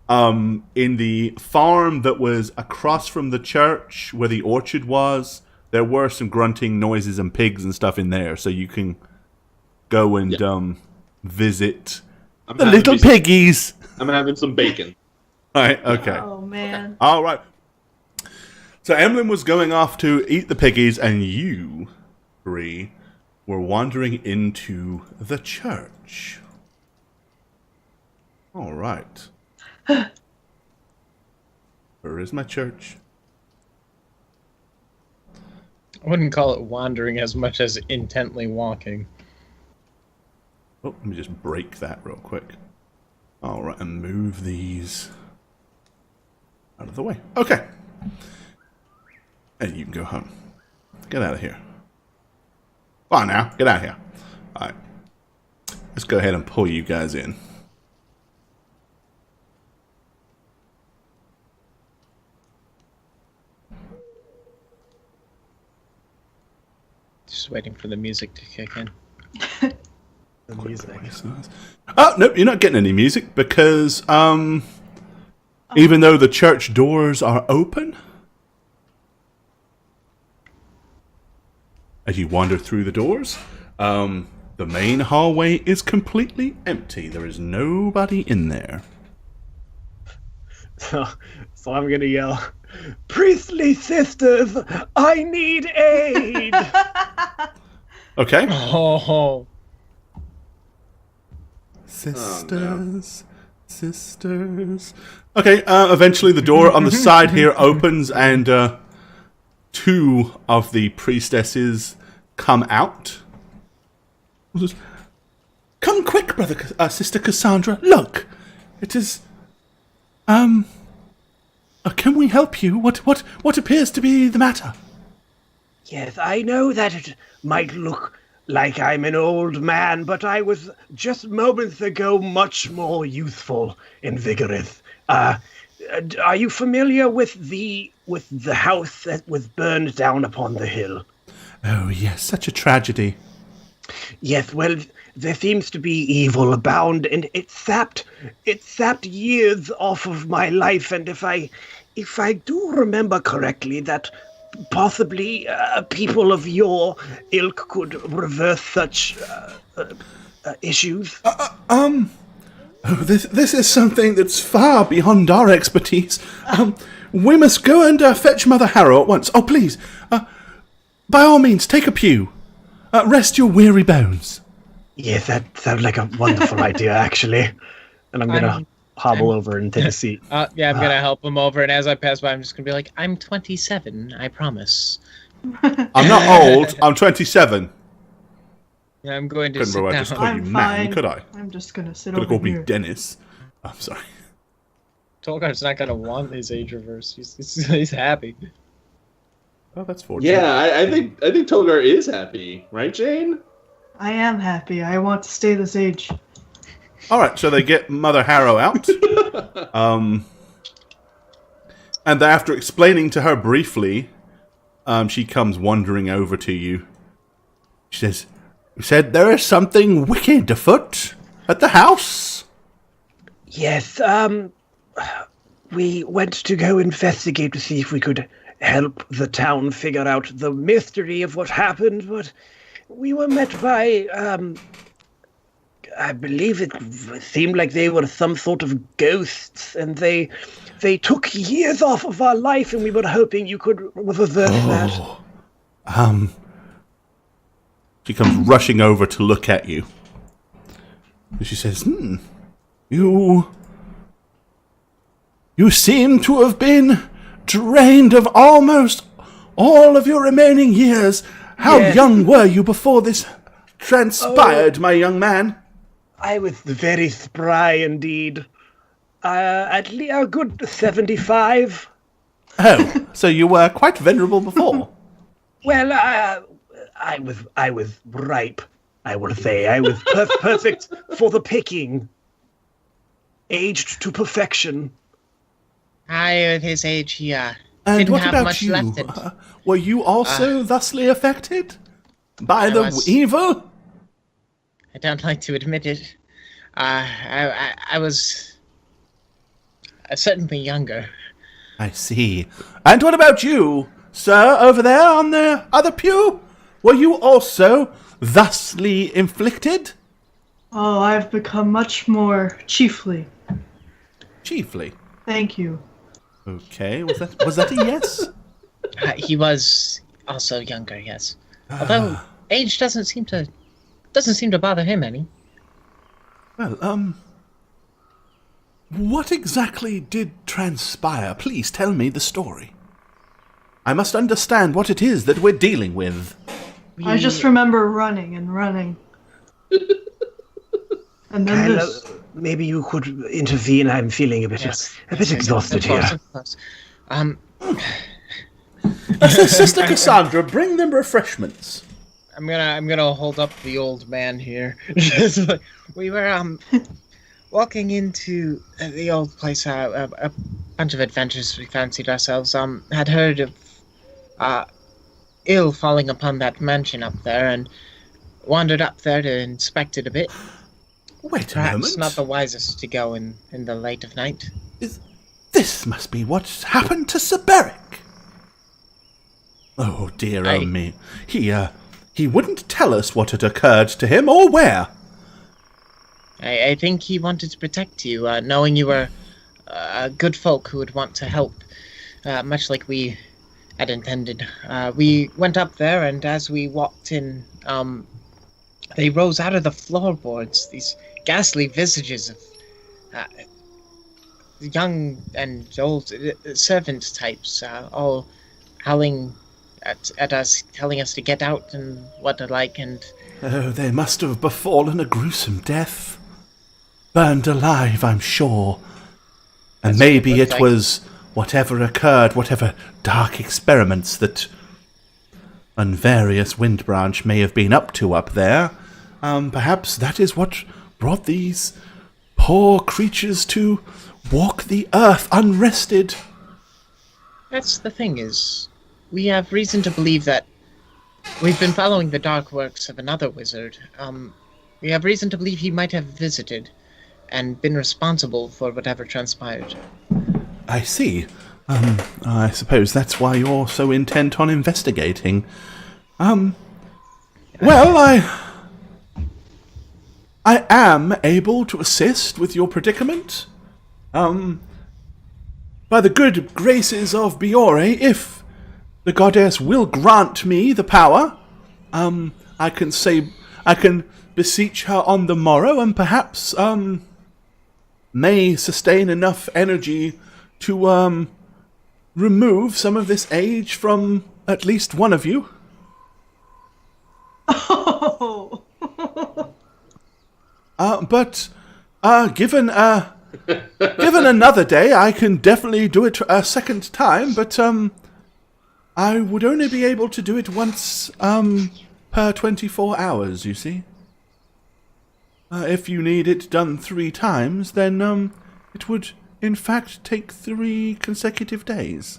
in the farm that was across from the church where the orchard was, there were some grunting noises and pigs and stuff in there, so you can go and visit I'm the having little me some- piggies. I'm having some bacon. All right. Okay. Oh man. All right. So Emlyn was going off to eat the piggies, and you three were wandering into the church. All right. Where is my church? I wouldn't call it wandering as much as intently walking. Oh, let me just break that real quick. All right, and move these out of the way. Okay. And you can go home. Get out of here. Come on now, get out of here. All right. Let's go ahead and pull you guys in. Just waiting for the music to kick in. The music. Oh, nope, you're not getting any music because even though the church doors are open, as you wander through the doors, the main hallway is completely empty. There is nobody in there. So I'm gonna yell, "Priestly sisters, I need aid!" Okay. Oh, Sisters, sisters. Okay, eventually the door on the side here opens and two of the priestesses come out. Come quick, Sister Cassandra. Look, it is. Can we help you? What appears to be the matter? Yes, I know that it might look like I'm an old man, but I was just moments ago much more youthful and vigorous. Are you familiar with the house that was burned down upon the hill? Oh yes, such a tragedy. Yes, well, there seems to be evil abound, and it sapped years off of my life. And if I do remember correctly, that possibly people of your ilk could reverse such issues. Oh, this is something that's far beyond our expertise. We must go and fetch Mother Harrow at once. Oh, please, by all means, take a pew. Rest your weary bones. Yes, that sounds like a wonderful idea, actually. And I'm gonna hobble over and take a seat. yeah, I'm gonna help him over, and as I pass by, I'm just gonna be like, "I'm 27, I promise." I'm not old. I'm 27. And I'm going to Couldn't sit remember I down. just called you I'm man, fine. could I? I'm just gonna sit Could have over called me here. Dennis. I'm sorry. Tolgar's not gonna want his age reverse. He's happy. Oh, that's fortunate. Yeah, I think Tolgar is happy, right, Jane? I am happy. I want to stay this age. All right, so they get Mother Harrow out. And after explaining to her briefly, she comes wandering over to you. She says, "You said there is something wicked afoot at the house?" Yes, we went to go investigate to see if we could help the town figure out the mystery of what happened, but we were met by, I believe it seemed like they were some sort of ghosts, and they took years off of our life, and we were hoping you could reverse that. She comes rushing over to look at you. And she says, You seem to have been drained of almost all of your remaining years. How Yes. young were you before this transpired, my young man? I was very spry indeed. At least a good 75. Oh, so you were quite venerable before. Well, I was ripe, I will say. I was perfect for the picking. Aged to perfection. At his age, he And didn't what have about much you? left. Were you also thusly affected by the was. evil? I don't like to admit it. I was certainly younger. I see. And what about you, sir, over there on the other pew? Were you also thusly inflicted? Oh, I've become much more chiefly. Chiefly. Thank you. Okay, was that a yes? He was also younger, yes. Although age doesn't seem to bother him any. Well, what exactly did transpire? Please tell me the story. I must understand what it is that we're dealing with. I just remember running and running. And then this. Maybe you could intervene. I'm feeling a bit exhausted here. Of course. Sister Cassandra, bring them refreshments. I'm gonna hold up the old man here. We were walking into the old place. A bunch of adventures we fancied ourselves. Had heard of ill falling upon that mansion up there, and wandered up there to inspect it a bit. Wait a Perhaps moment. not the wisest to go in the late of night. This must be what's happened to Sir Beric. Oh dear, oh me. He wouldn't tell us what had occurred to him or where. I think he wanted to protect you, knowing you were good folk who would want to help, much like we had intended. We went up there, and as we walked in, they rose out of the floorboards, these ghastly visages of young and old servant types, all howling at us, telling us to get out and what alike, and... Oh, they must have befallen a gruesome death. Burned alive, I'm sure. And maybe it was whatever occurred, whatever dark experiments that Unvarious Windbranch may have been up to up there. Perhaps that is what brought these poor creatures to walk the earth unrested. That's the thing is, we have reason to believe that we've been following the dark works of another wizard. We have reason to believe he might have visited and been responsible for whatever transpired. I see. I suppose that's why you're so intent on investigating. Well, I am able to assist with your predicament. By the good graces of Biore, if the goddess will grant me the power, I can beseech her on the morrow, and perhaps, may sustain enough energy to, remove some of this age from at least one of you. Oh. But given another day, I can definitely do it a second time, but, I would only be able to do it once, per 24 hours, you see. If you need it done 3 times, then, it would, in fact, take 3 consecutive days.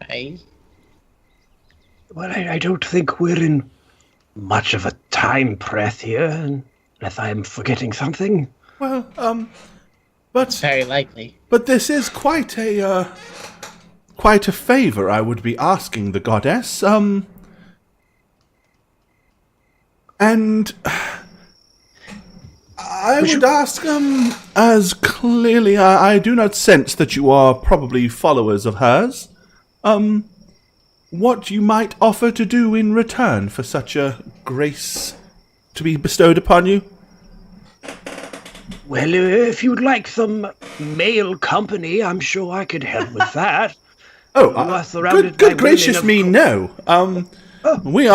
Hey? Well, I don't think we're in much of a time press here, unless I'm forgetting something. Well, but Very likely. But this is quite a favor I would be asking the goddess. And I would ask, as clearly I do not sense that you are probably followers of hers, what you might offer to do in return for such a grace to be bestowed upon you? Well, if you'd like some male company, I'm sure I could help with that. Oh, are surrounded by good gracious me, women, no. We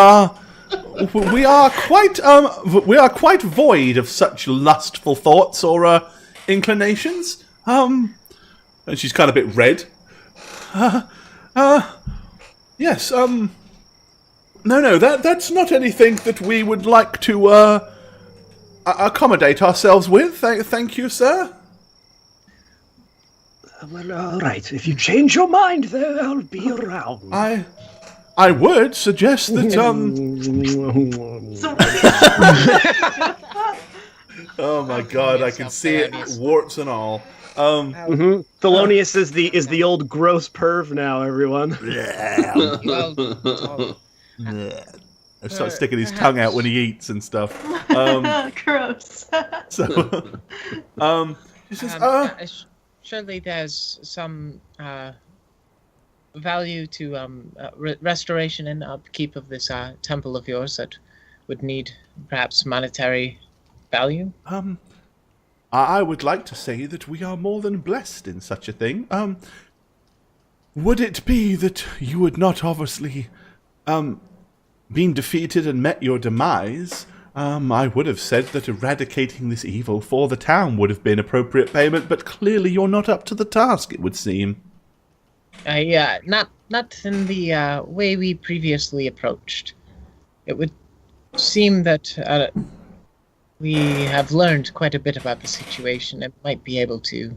are quite void of such lustful thoughts or inclinations. And she's kind of a bit red. Yes. No, that's not anything that we would like to accommodate ourselves with. Thank you, sir. Well, all right. If you change your mind, then I'll be around. I would suggest that So, Oh my god, I can see it, warts and all. Thelonious is the old gross perv now, everyone. I start sticking his tongue out when he eats and stuff. gross. So, he says, surely there's some value to restoration and upkeep of this temple of yours that would need perhaps monetary value. I would like to say that we are more than blessed in such a thing. Would it be that you would not obviously, been defeated and met your demise, I would have said that eradicating this evil for the town would have been appropriate payment, but clearly you're not up to the task, it would seem. Yeah, not in the way we previously approached. It would seem that we have learned quite a bit about the situation and might be able to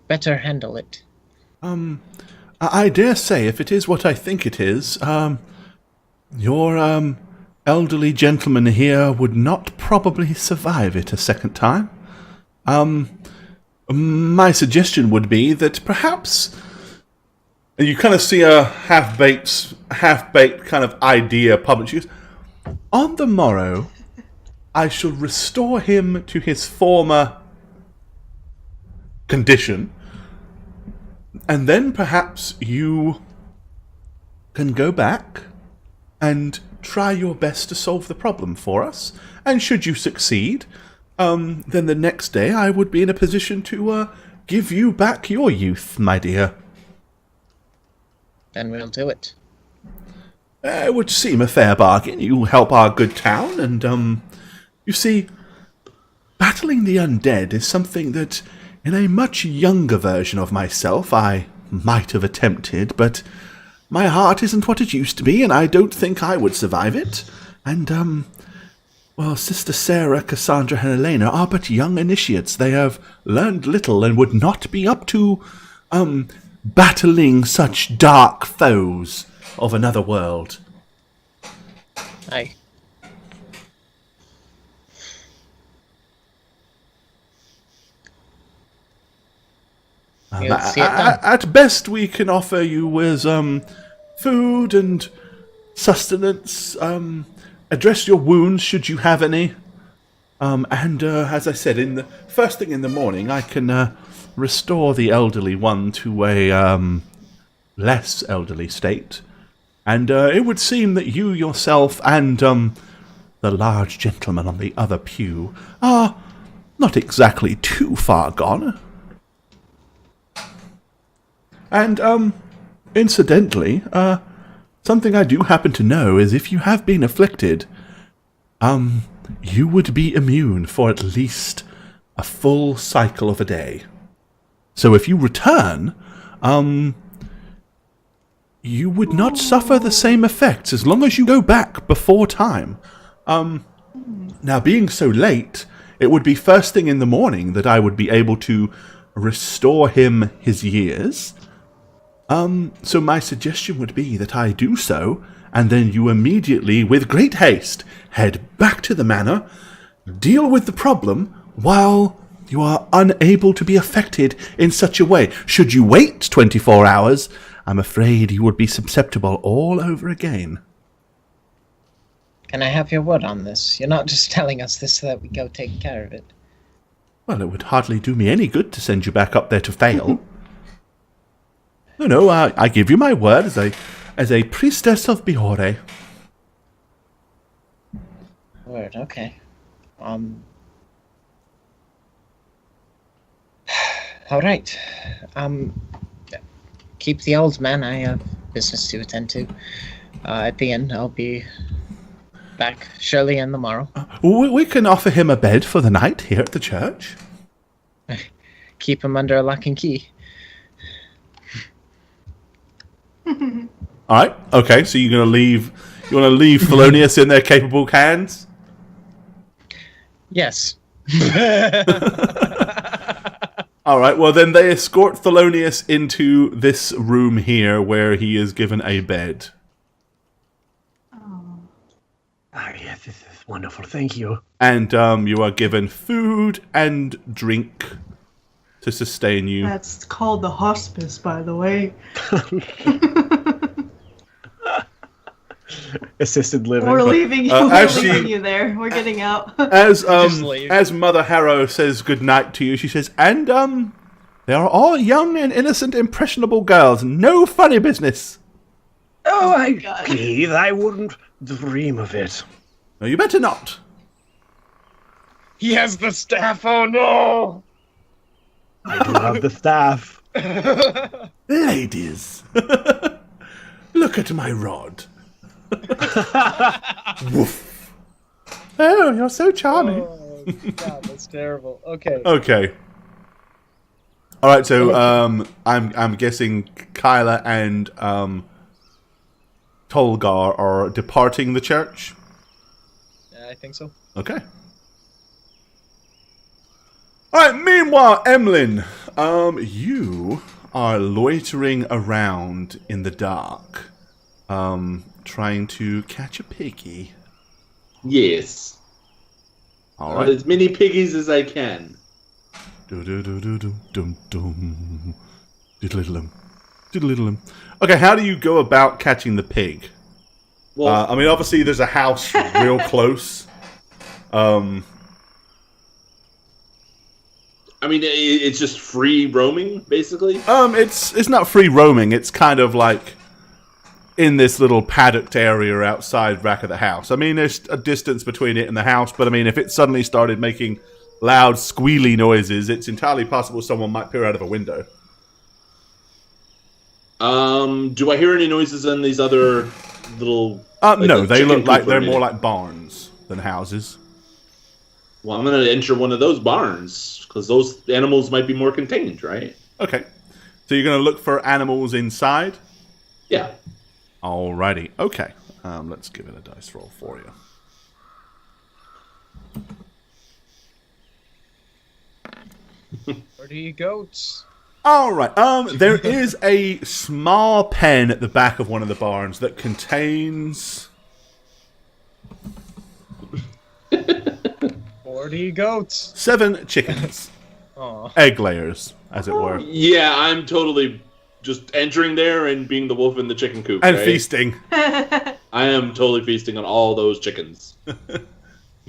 better handle it. I dare say, if it is what I think it is, your elderly gentleman here would not probably survive it a second time. My suggestion would be that perhaps, and you kind of see a half-baked kind of idea published. On the morrow, I shall restore him to his former condition, and then perhaps you can go back and try your best to solve the problem for us. And should you succeed, then the next day I would be in a position to give you back your youth, my dear. Then we'll do it. It would seem a fair bargain. You help our good town, and, you see, battling the undead is something that, in a much younger version of myself, I might have attempted, but my heart isn't what it used to be, and I don't think I would survive it. And, well, Sister Sarah, Cassandra, and Elena are but young initiates. They have learned little and would not be up to, battling such dark foes of another world. Aye. At best, we can offer you is food and sustenance. Address your wounds should you have any. And as I said, in the first thing in the morning, I can restore the elderly one to a less elderly state. And it would seem that you yourself and the large gentleman on the other pew are not exactly too far gone. And, incidentally, something I do happen to know is if you have been afflicted, you would be immune for at least a full cycle of a day. So if you return, you would not suffer the same effects as long as you go back before time. Now, being so late, it would be first thing in the morning that I would be able to restore him his years. So my suggestion would be that I do so, and then you immediately, with great haste, head back to the manor, deal with the problem, while you are unable to be affected in such a way. Should you wait 24 hours, I'm afraid you would be susceptible all over again. Can I have your word on this? You're not just telling us this so that we go take care of it. Well, it would hardly do me any good to send you back up there to fail. No, I give you my word as a priestess of Bihore. Word, okay. All right. keep the old man. I have business to attend to. At the end, I'll be back surely in the morrow. We can offer him a bed for the night here at the church. Keep him under a lock and key. All right. Okay. So you're gonna leave. You want to leave Thelonious in their capable hands? Yes. All right. Well, then they escort Thelonious into this room here, where he is given a bed. Oh. Ah, yes, this is wonderful. Thank you. And you are given food and drink to sustain you. That's called the hospice, by the way. Assisted living. We're leaving you. We're leaving you there. We're getting out. As Mother Harrow says goodnight to you, she says, and they are all young and innocent, impressionable girls. No funny business. Oh, God. please, I wouldn't dream of it. No, you better not. He has the staff. Oh no! I do have the staff. Ladies, look at my rod. Woof. Oh, you're so charming. Oh, God, that's terrible. Okay. Okay. All right. So, I'm guessing Kyla and Tolgar are departing the church. I think so. Okay. All right. Meanwhile, Emlyn, you are loitering around in the dark, trying to catch a piggy. Yes. All right. As many piggies as I can. Do-do-do-do-dum-dum. Diddle-diddle-dum. Diddle-diddle-dum. Okay, how do you go about catching the pig? Well, I mean, obviously, there's a house real close. I mean, it's just free roaming, basically. It's not free roaming. It's kind of like in this little paddocked area outside back of the house. I mean, there's a distance between it and the house, but I mean, if it suddenly started making loud, squealy noises, it's entirely possible someone might peer out of a window. Do I hear any noises in these other little? No, the they chicken look like coop they're area? more like barns than houses. Well, I'm going to enter one of those barns because those animals might be more contained, right? Okay. So you're going to look for animals inside? Yeah. Alrighty. Okay. Let's give it a dice roll for you. Where do you goats? Alright. There is a small pen at the back of one of the barns that contains... 40 goats. 7 chickens. Aw. Egg layers, as it were. Yeah, I'm totally just entering there and being the wolf in the chicken coop. And right? feasting. I am totally feasting on all those chickens.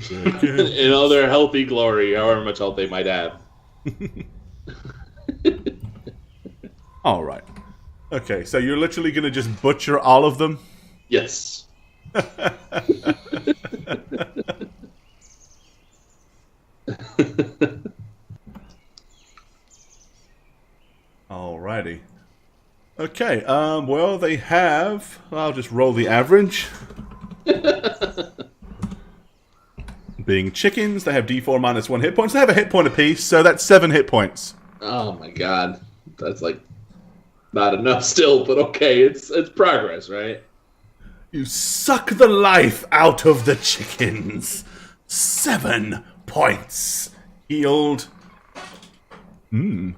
In all their healthy glory, however much health they might have. Alright. Okay, so you're literally going to just butcher all of them? Yes. Alrighty. Okay, well, they have... I'll just roll the average. Being chickens, they have D4 minus 1 hit points. They have a hit point apiece, so that's 7 hit points. Oh my god. That's like not enough still, but okay, it's progress, right? You suck the life out of the chickens. 7 points. Healed.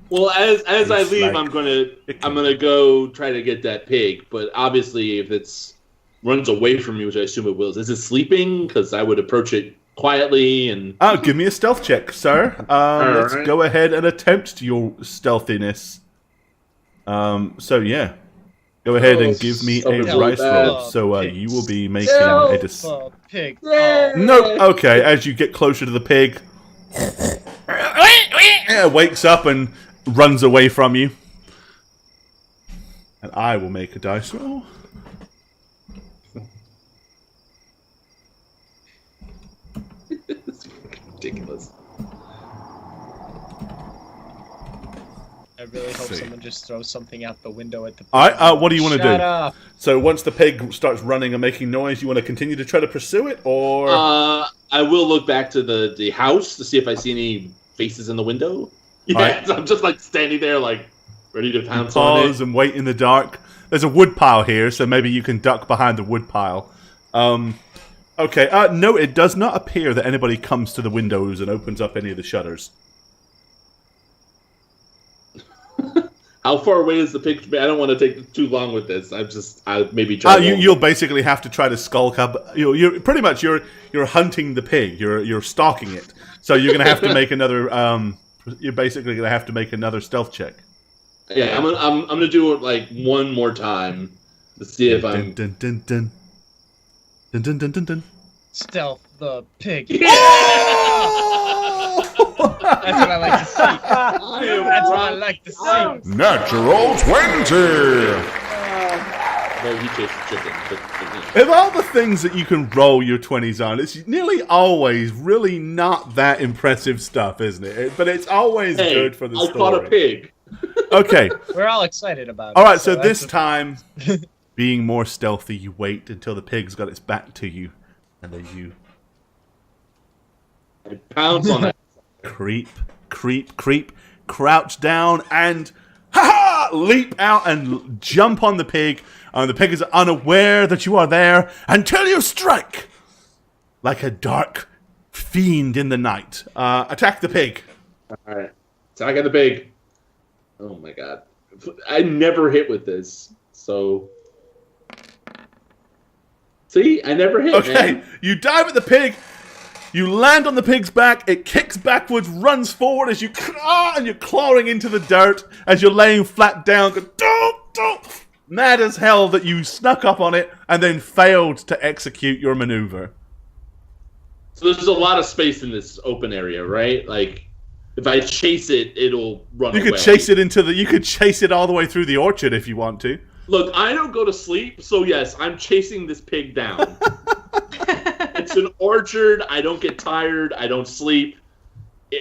Well, as I It's leave, like I'm gonna go try to get that pig. But obviously, if it's runs away from me, which I assume it will, is it sleeping? Because I would approach it quietly and. Give me a stealth check, sir. Let's right. go ahead and attempt your stealthiness. So yeah. Go ahead and give me a something rice like that. roll. So you will be making a Pig. Nope. Okay, as you get closer to the pig, it wakes up and runs away from you. And I will make a dice roll. It's ridiculous. I really hope see. someone just throws something out the window at the. All right, what do you want to do? Shut up. So once the pig starts running and making noise, you want to continue to try to pursue it, or I will look back to the house to see if I see any faces in the window. Yeah, Right. I'm just like standing there, like ready to pounce on pause it. and wait in the dark? There's a wood pile here, so maybe you can duck behind the wood pile. Okay. No, it does not appear that anybody comes to the windows and opens up any of the shutters. How far away is the pig? I don't want to take too long with this. I maybe try. You'll basically have to try to skulk up. You're pretty much you're hunting the pig. You're stalking it. So you're gonna have to make another. You're basically gonna have to make another stealth check. Yeah, I'm gonna do it like one more time to see if I'm. Dun, dun, dun, dun, dun, dun, dun, dun. Stealth the pig. Yeah! That's what I like to see. That's what I like to see. Natural 20! No, he chased the chicken. Of all the things that you can roll your 20s on, it's nearly always really not that impressive stuff, isn't it? But it's always Hey, good for the I story. caught a pig. Okay. We're all excited about it. All right, so that's this time, being more stealthy, you wait until the pig's got its back to you, and then you I pounce on it. creep, crouch down, and leap out and jump on the pig. The pig is unaware that you are there until you strike like a dark fiend in the night. Attack the pig. All right, so I got the pig. Oh my god, I never hit with this. So, see, I never hit. Okay, Man. you dive at the pig. You land on the pig's back. It kicks backwards, runs forward as you and you're clawing into the dirt as you're laying flat down. Don't. Mad as hell that you snuck up on it and then failed to execute your maneuver. So there's a lot of space in this open area, right? Like, if I chase it, it'll run You away. could chase it into the. You could chase it all the way through the orchard if you want to. Look, I don't go to sleep, so yes, I'm chasing this pig down. It's an orchard. I don't get tired. I don't sleep.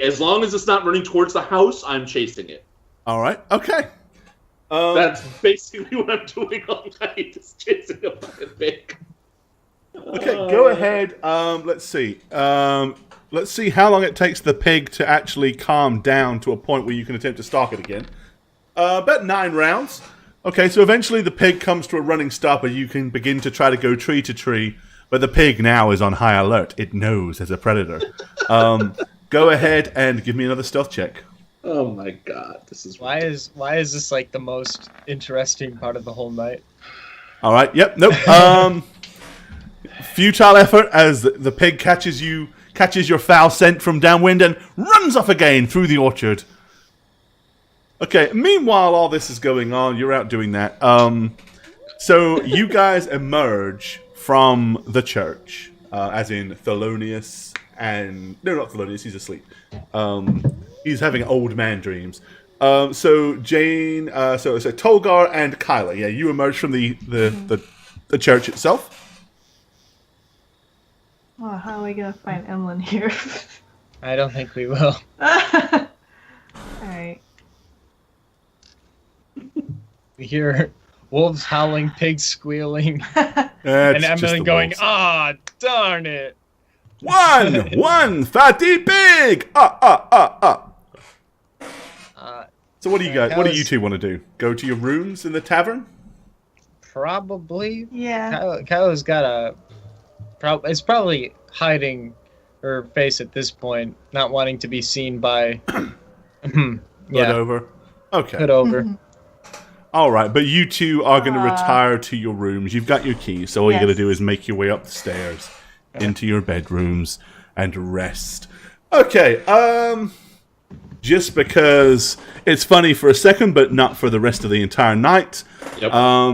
As long as it's not running towards the house, I'm chasing it. All right. Okay. That's basically what I'm doing all night, is chasing a fucking pig. Okay. Go ahead. Let's see. Let's see how long it takes the pig to actually calm down to a point where you can attempt to stalk it again. About 9 rounds. Okay, so eventually the pig comes to a running stop and you can begin to try to go tree to tree, but the pig now is on high alert. It knows there's a predator. Go ahead and give me another stealth check. Oh my god, this is Why is this like the most interesting part of the whole night? All right, yep, nope. Futile effort as the pig catches your foul scent from downwind and runs off again through the orchard. Okay, meanwhile, all this is going on. You're out doing that. So you guys emerge from the church, as in Thelonious and... No, not Thelonious, he's asleep. He's having old man dreams. So Jane, so Tolgar and Kyla, yeah, you emerge from the church itself. Well, how are we gonna find Emlyn here? I don't think we will. Alright. We hear wolves howling, pigs squealing, That's and just Emily the going, wolves. "Ah, darn it!" One fatty pig! So what do you guys? What do you two want to do? Go to your rooms in the tavern? Probably. Yeah. Kyla's got a. Is probably hiding her face at this point, not wanting to be seen by. Blood over. Okay. Hood over. All right, but you two are going to retire to your rooms. You've got your keys, so all you got to Yes. do is make your way up the stairs into your bedrooms and rest. Okay. Just because it's funny for a second, but not for the rest of the entire night. Yep. I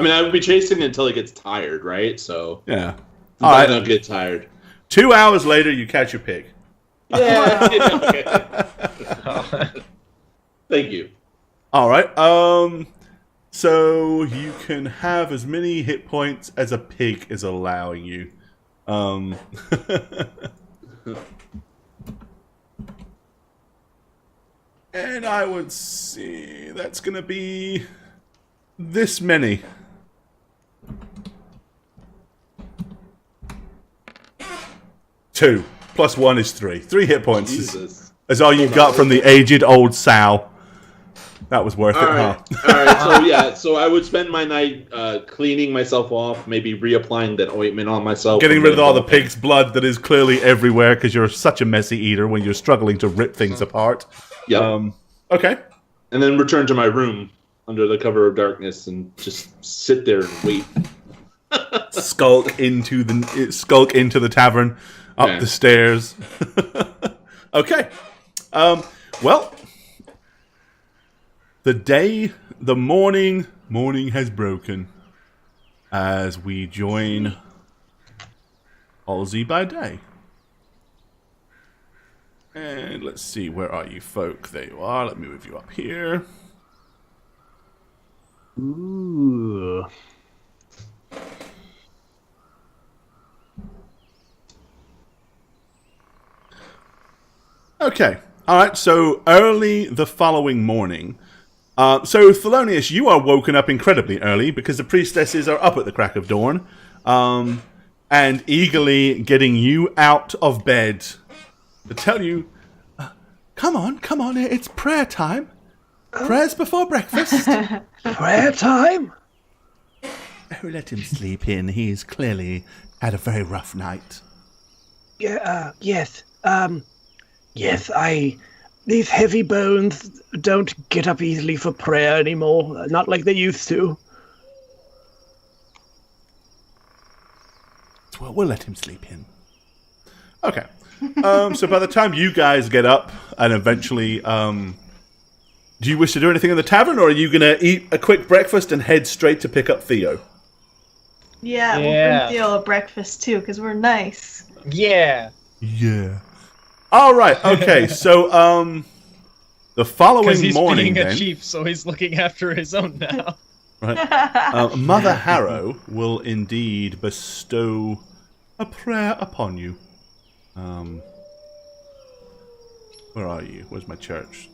mean, I would be chasing it until it gets tired, right? So Yeah. all All I right. don't get tired. 2 hours later, you catch your pig. Yeah. Okay. Thank you. All right. So you can have as many hit points as a pig is allowing you. And I would see that's going to be this many. Two. Plus 1 is 3. 3 hit points. Jesus. Is all you got from the aged old sow. That was worth it, huh? Alright, so I would spend my night cleaning myself off, maybe reapplying that ointment on myself. Getting rid of all the pig's blood that is clearly everywhere because you're such a messy eater when you're struggling to rip things apart. Yep. Okay. And then return to my room under the cover of darkness and just sit there and wait. Skulk into the tavern, up the stairs. Okay. Well, the morning has broken as we join Halsey by day. And let's see, where are you folk? There you are. Let me move you up here. Ooh. Okay. All right. So early the following morning. So Thelonious, you are woken up incredibly early because the priestesses are up at the crack of dawn, and eagerly getting you out of bed to tell you, "Come on, it's prayer time. Prayers before breakfast." Prayer time? Oh, let him sleep in. He's clearly had a very rough night. Yeah, yes. Yes, these heavy bones don't get up easily for prayer anymore. Not like they used to. Well, we'll let him sleep in. Okay. So by the time you guys get up and eventually, do you wish to do anything in the tavern, or are you going to eat a quick breakfast and head straight to pick up Theo? Yeah, we'll bring Theo a breakfast too, because we're nice. Yeah. Yeah. All right. Okay. So, the following He's morning, being a then, chief, so he's looking after his own now. right? Mother Harrow will indeed bestow a prayer upon you. Where are you? Where's my church?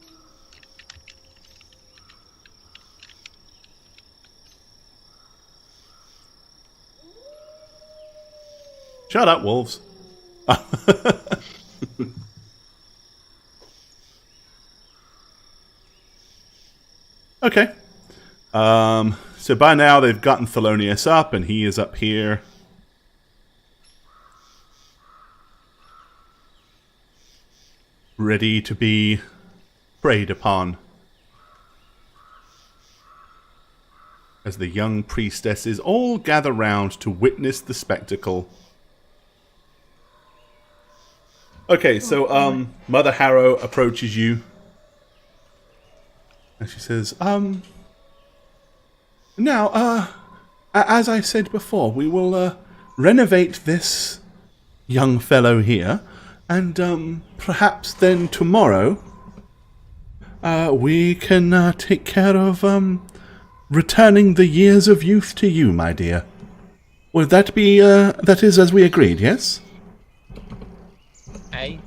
Shut up, wolves. Okay. So by now they've gotten Thelonious up, and he is up here. Ready to be preyed upon. As the young priestesses all gather round to witness the spectacle. Okay, so Mother Harrow approaches you. And she says, now, as I said before, we will renovate this young fellow here, and perhaps then tomorrow we can take care of returning the years of youth to you, my dear. Would that be, that is as we agreed, yes? I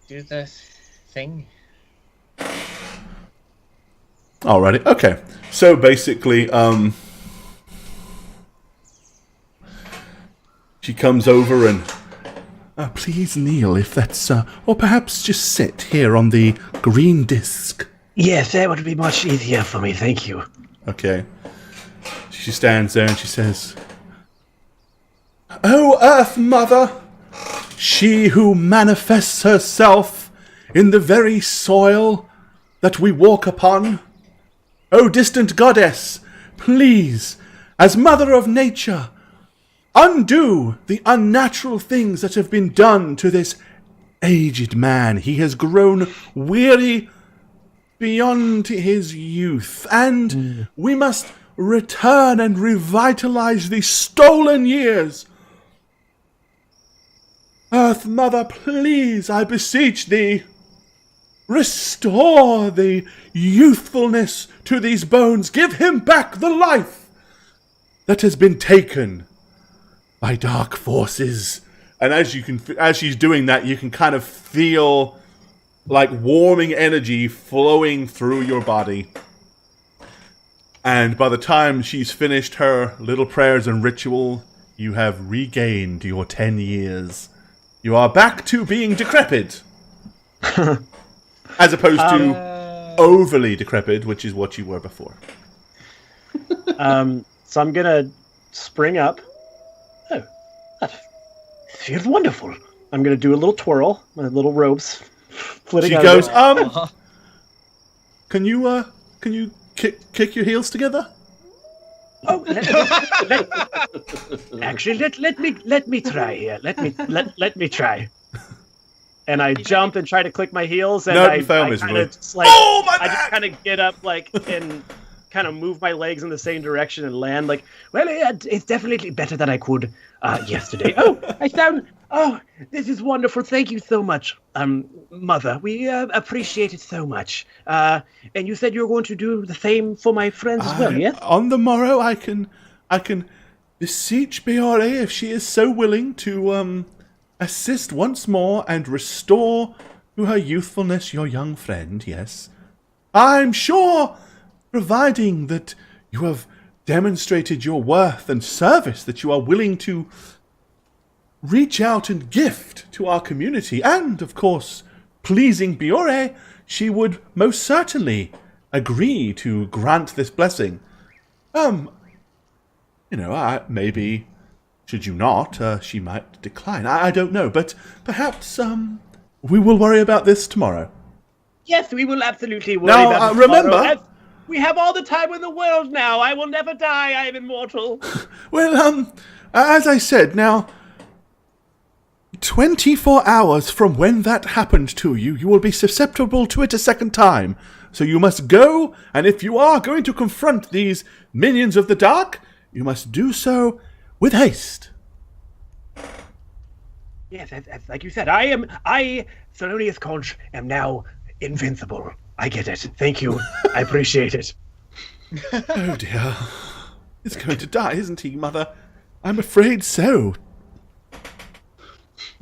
do the thing. Alrighty, okay. So basically, she comes over and, please kneel if that's, or perhaps just sit here on the green disc. Yes, that would be much easier for me, thank you. Okay. She stands there and she says, "O Earth Mother, she who manifests herself in the very soil that we walk upon, O distant goddess, please, as Mother of Nature, undo the unnatural things that have been done to this aged man. He has grown weary beyond his youth, and we must return and revitalize the stolen years. Earth Mother, please, I beseech thee, restore the youthfulness to these bones. Give him back the life that has been taken by dark forces." And as she's doing that, you can kind of feel like warming energy flowing through your body. And by the time she's finished her little prayers and ritual, you have regained your 10 years. You are back to being decrepit. As opposed to overly decrepit, which is what you were before. So I'm gonna spring up. Oh, that feels wonderful. I'm gonna do a little twirl. My little robes flitting She out goes, of it. can you kick your heels together? Oh, actually, let me try here. Let me try. And I jump and try to click my heels, and No, I you fail kind miserably. of just like Oh, my I just back! kind of get up like and kind of move my legs in the same direction and land like. Well, it's definitely better than I could yesterday. Oh, this is wonderful. Thank you so much, Mother. We appreciate it so much. And you said you were going to do the same for my friends as well, yes? On the morrow, I can beseech Biore if she is so willing to assist once more and restore to her youthfulness your young friend. Yes, I'm sure, providing that you have demonstrated your worth and service, that you are willing to reach out and gift to our community, and of course, pleasing Biore, she would most certainly agree to grant this blessing. Maybe, should you not, she might decline. I don't know, but perhaps, we will worry about this tomorrow. Yes, we will absolutely worry Now, about it remember- tomorrow. We have all the time in the world now. I will never die. I am immortal. Well, as I said, now, 24 hours from when that happened to you, you will be susceptible to it a second time. So you must go, and if you are going to confront these minions of the dark, you must do so with haste. Yes, like you said, I, Thelonious Conch, am now invincible. I get it. Thank you. I appreciate it. Oh dear. He's going to die, isn't he, Mother? I'm afraid so.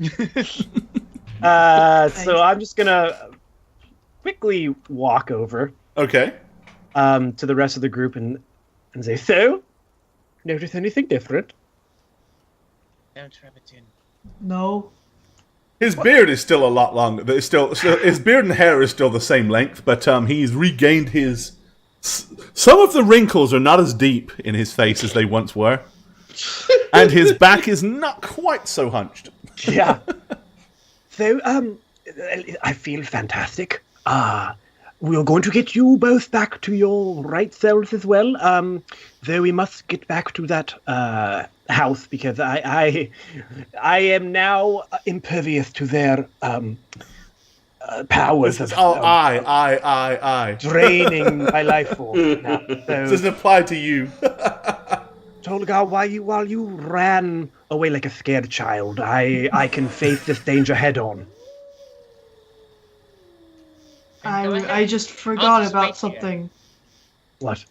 So I'm just gonna quickly walk over Okay. to the rest of the group and say, so, notice anything different? Don't rub it in. No. His beard is still a lot longer. It's still his beard and hair is still the same length, but he's regained his. Some of the wrinkles are not as deep in his face as they once were, and his back is not quite so hunched. Yeah. So, I feel fantastic. We are going to get you both back to your right selves as well. Though we must get back to that house because I am now impervious to their powers. I. Draining my life force. Now. This So, doesn't apply to you. Tolga, while you ran away like a scared child, I can face this danger head on. I just forgot just about wait here. something. What?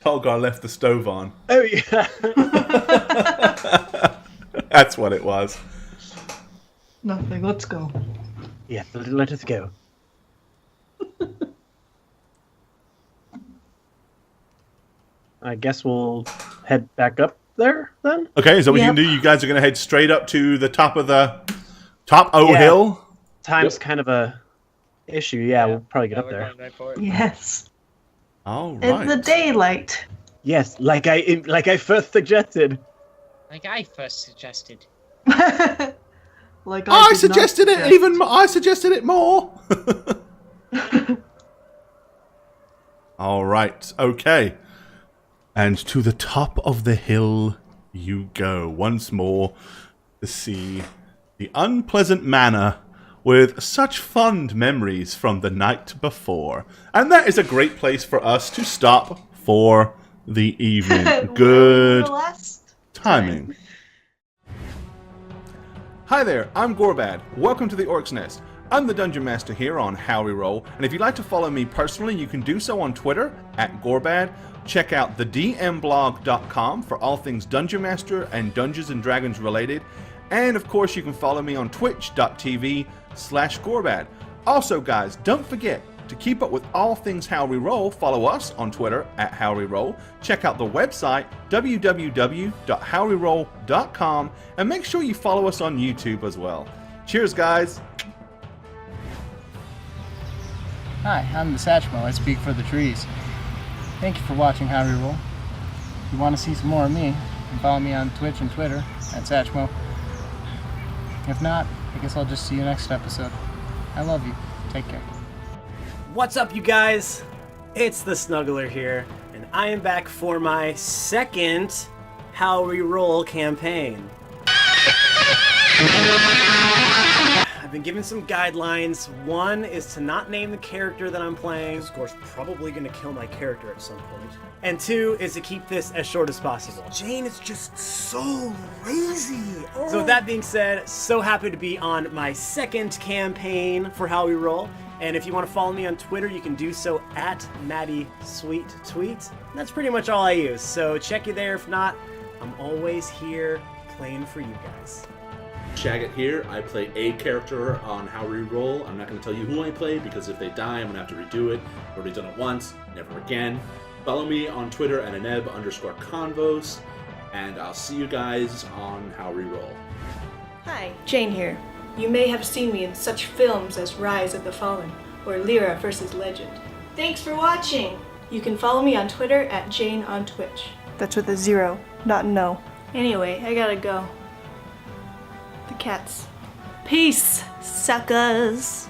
Tolgar left the stove on. Oh yeah. That's what it was. Nothing. Let's go. Yes, let us go. I guess we'll head back up there then. Okay, is that what you Yep. can do? You guys are going to head straight up to the top of the top O Yeah. hill. Time's kind of a issue. Yeah, we'll probably get up we're there. going right for it. Yes. All In right. the daylight. Yes, like I first suggested. Like I first suggested. Like I did not suggested it suggest. even. I suggested it more. All right. Okay. And to the top of the hill you go once more to see the unpleasant manor with such fond memories from the night before. And that is a great place for us to stop for the evening. Good The last timing. Hi there, I'm Gorbad. Welcome to the Orc's Nest. I'm the Dungeon Master here on How We Roll, and if you'd like to follow me personally, you can do so on Twitter @Gorbad. Check out thedmblog.com for all things Dungeon Master and Dungeons and Dragons related. And of course, you can follow me on twitch.tv/Gorbad. Also, guys, don't forget to keep up with all things How We Roll. Follow us on Twitter at How We Roll. Check out the website www.howweroll.com, and make sure you follow us on YouTube as well. Cheers, guys. Hi, I'm the Satchmo. I speak for the trees. Thank you for watching How We Roll. If you want to see some more of me, you can follow me on Twitch and Twitter at Satchmo. If not, I guess I'll just see you next episode. I love you. Take care. What's up, you guys? It's the Snuggler here, and I am back for my second How We Roll campaign. I've been given some guidelines. One is to not name the character that I'm playing. Of course, probably going to kill my character at some point. And two is to keep this as short as possible. Jane is just so lazy. So with that being said, so happy to be on my second campaign for How We Roll. And if you want to follow me on Twitter, you can do so at MattySweetTweet. That's pretty much all I use. So check you there. If not, I'm always here playing for you guys. Shagget here. I play a character on How We Roll. I'm not going to tell you who I play because if they die, I'm going to have to redo it. I've already done it once, never again. Follow me on Twitter at aneb_convos, and I'll see you guys on How We Roll. Hi, Jane here. You may have seen me in such films as Rise of the Fallen or Lyra vs. Legend. Thanks for watching! You can follow me on Twitter at Jane on Twitch. That's with a 0, not an O. Anyway, I gotta go. The cats. Peace, suckers!